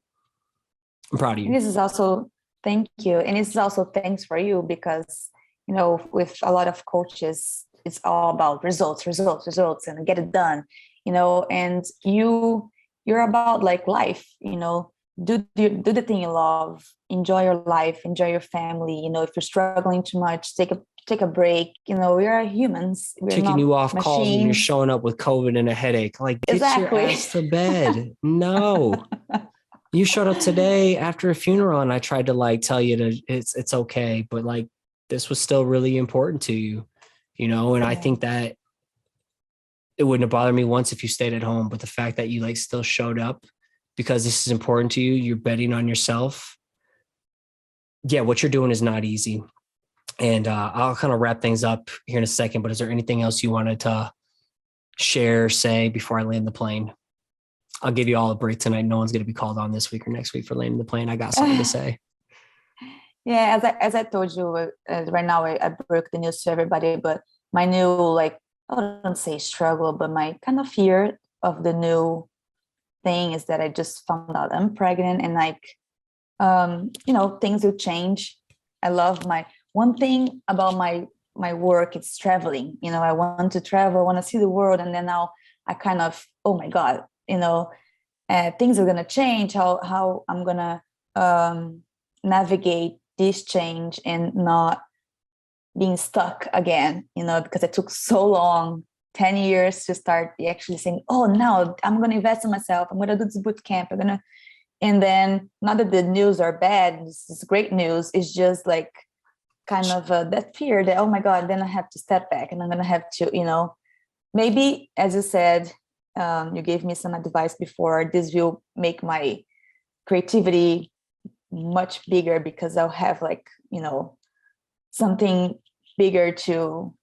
I'm proud of you. And this is also, thank you. And this is also thanks for you because, with a lot of coaches, it's all about results, and get it done, and you're about like life, do the thing you love, enjoy your life, enjoy your family. If you're struggling too much, take a break. We are humans. We're Kicking not you off machines. calls and you're showing up with COVID and a headache. Like, get Exactly. your ass to bed. No. You showed up today after a funeral and I tried to like tell you it's okay, but like this was still really important to you, and I think that it wouldn't have bothered me once if you stayed at home, but the fact that you like still showed up because this is important to you, you're betting on yourself. Yeah, what you're doing is not easy. And I'll kind of wrap things up here in a second, but is there anything else you wanted to share, say before I land the plane? I'll give you all a break tonight. No one's going to be called on this week or next week for landing the plane. I got something to say. Yeah, as I told you, right now I broke the news to everybody, but my new, like, I wouldn't say struggle, but my kind of fear of the new thing is that I just found out I'm pregnant and like, things will change. I love one thing about my work, it's traveling. I want to travel, I want to see the world. And then now I kind of, oh my God, things are going to change, how I'm going to navigate this change and not being stuck again, because it took so long, 10 years to start actually saying, oh, now I'm going to invest in myself. I'm going to do this boot camp. And then not that the news are bad, this is great news. It's just like kind of that fear that, oh my God, then I have to step back and I'm going to have to, maybe, as you said, you gave me some advice before, this will make my creativity much bigger because I'll have like, something bigger to,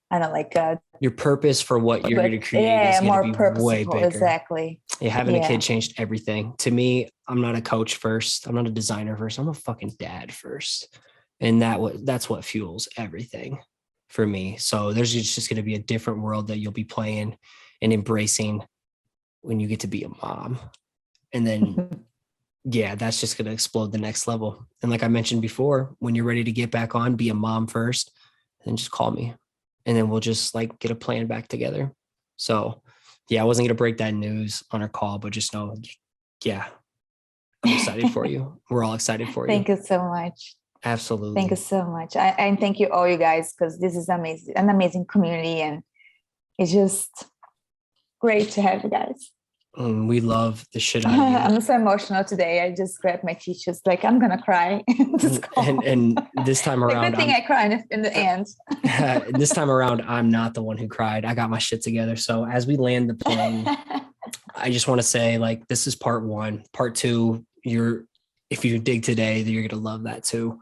I don't know, like your purpose for what you're going to create is going to be way bigger. Exactly. Yeah, having a kid changed everything. To me, I'm not a coach first. I'm not a designer first. I'm a fucking dad first. And that's what fuels everything for me. So there's just going to be a different world that you'll be playing and embracing when you get to be a mom. And then, yeah, that's just going to explode the next level. And like I mentioned before, when you're ready to get back on, be a mom first, and just call me. And then we'll just like get a plan back together. So yeah, I wasn't going to break that news on our call, but just know, yeah, I'm excited for you. We're all excited for you. Thank you so much. Absolutely. Thank you so much. And thank you all you guys, because this is amazing, an amazing community. And it's just great to have you guys. We love the shit out of you. I'm so emotional today. I just grabbed my tissues, like I'm gonna cry. and this time The around, good thing I cried in the end. this time around, I'm not the one who cried. I got my shit together. So as we land the plane, I just want to say, like, this is part one. Part two, if you dig today, you're gonna love that too.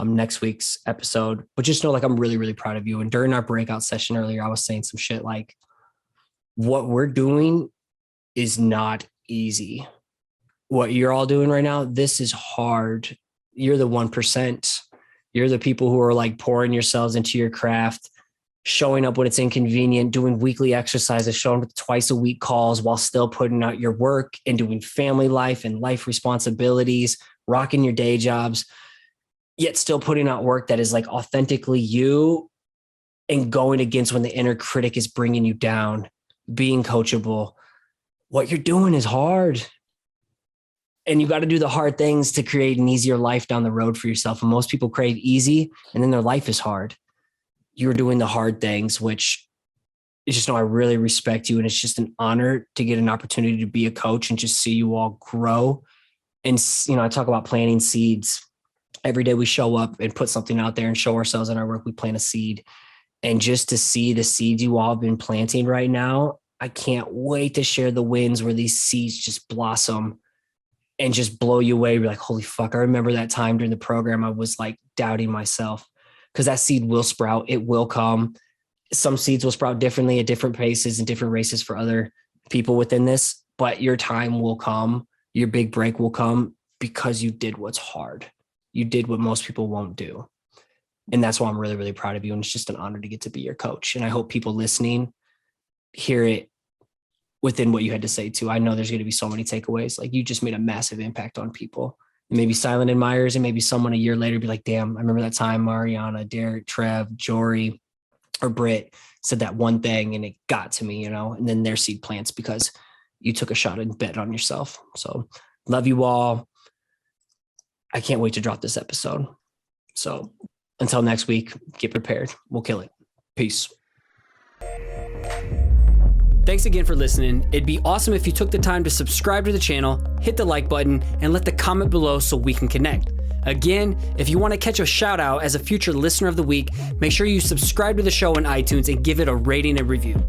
Next week's episode. But just know, like, I'm really, really proud of you. And during our breakout session earlier, I was saying some shit like, what we're doing is not easy. What you're all doing right now, this is hard. You're the 1%. You're the people who are like pouring yourselves into your craft, showing up when it's inconvenient, doing weekly exercises, showing up twice a week calls while still putting out your work and doing family life and life responsibilities, rocking your day jobs, yet still putting out work that is like authentically you and going against when the inner critic is bringing you down, being coachable. What you're doing is hard. And you got to do the hard things to create an easier life down the road for yourself. And most people crave easy and then their life is hard. You're doing the hard things, which is just know I really respect you. And it's just an honor to get an opportunity to be a coach and just see you all grow. And, I talk about planting seeds. Every day we show up and put something out there and show ourselves in our work, we plant a seed. And just to see the seeds you all have been planting right now, I can't wait to share the wins where these seeds just blossom and just blow you away. You're like, holy fuck. I remember that time during the program, I was like doubting myself because that seed will sprout. It will come. Some seeds will sprout differently at different paces and different races for other people within this, but your time will come. Your big break will come because you did what's hard. You did what most people won't do. And that's why I'm really, really proud of you. And it's just an honor to get to be your coach. And I hope people listening hear it within what you had to say too. I know there's going to be so many takeaways. Like, you just made a massive impact on people. And maybe silent admirers, and maybe someone a year later be like, damn, I remember that time Mariana, Derick, Trev, Jory, or Britt said that one thing and it got to me, and then their seed plants because you took a shot and bet on yourself. So love you all. I can't wait to drop this episode. So until next week, get prepared. We'll kill it. Peace. Thanks again for listening. It'd be awesome if you took the time to subscribe to the channel, hit the like button, and let the comment below so we can connect. Again, if you want to catch a shout out as a future listener of the week, make sure you subscribe to the show on iTunes and give it a rating and review.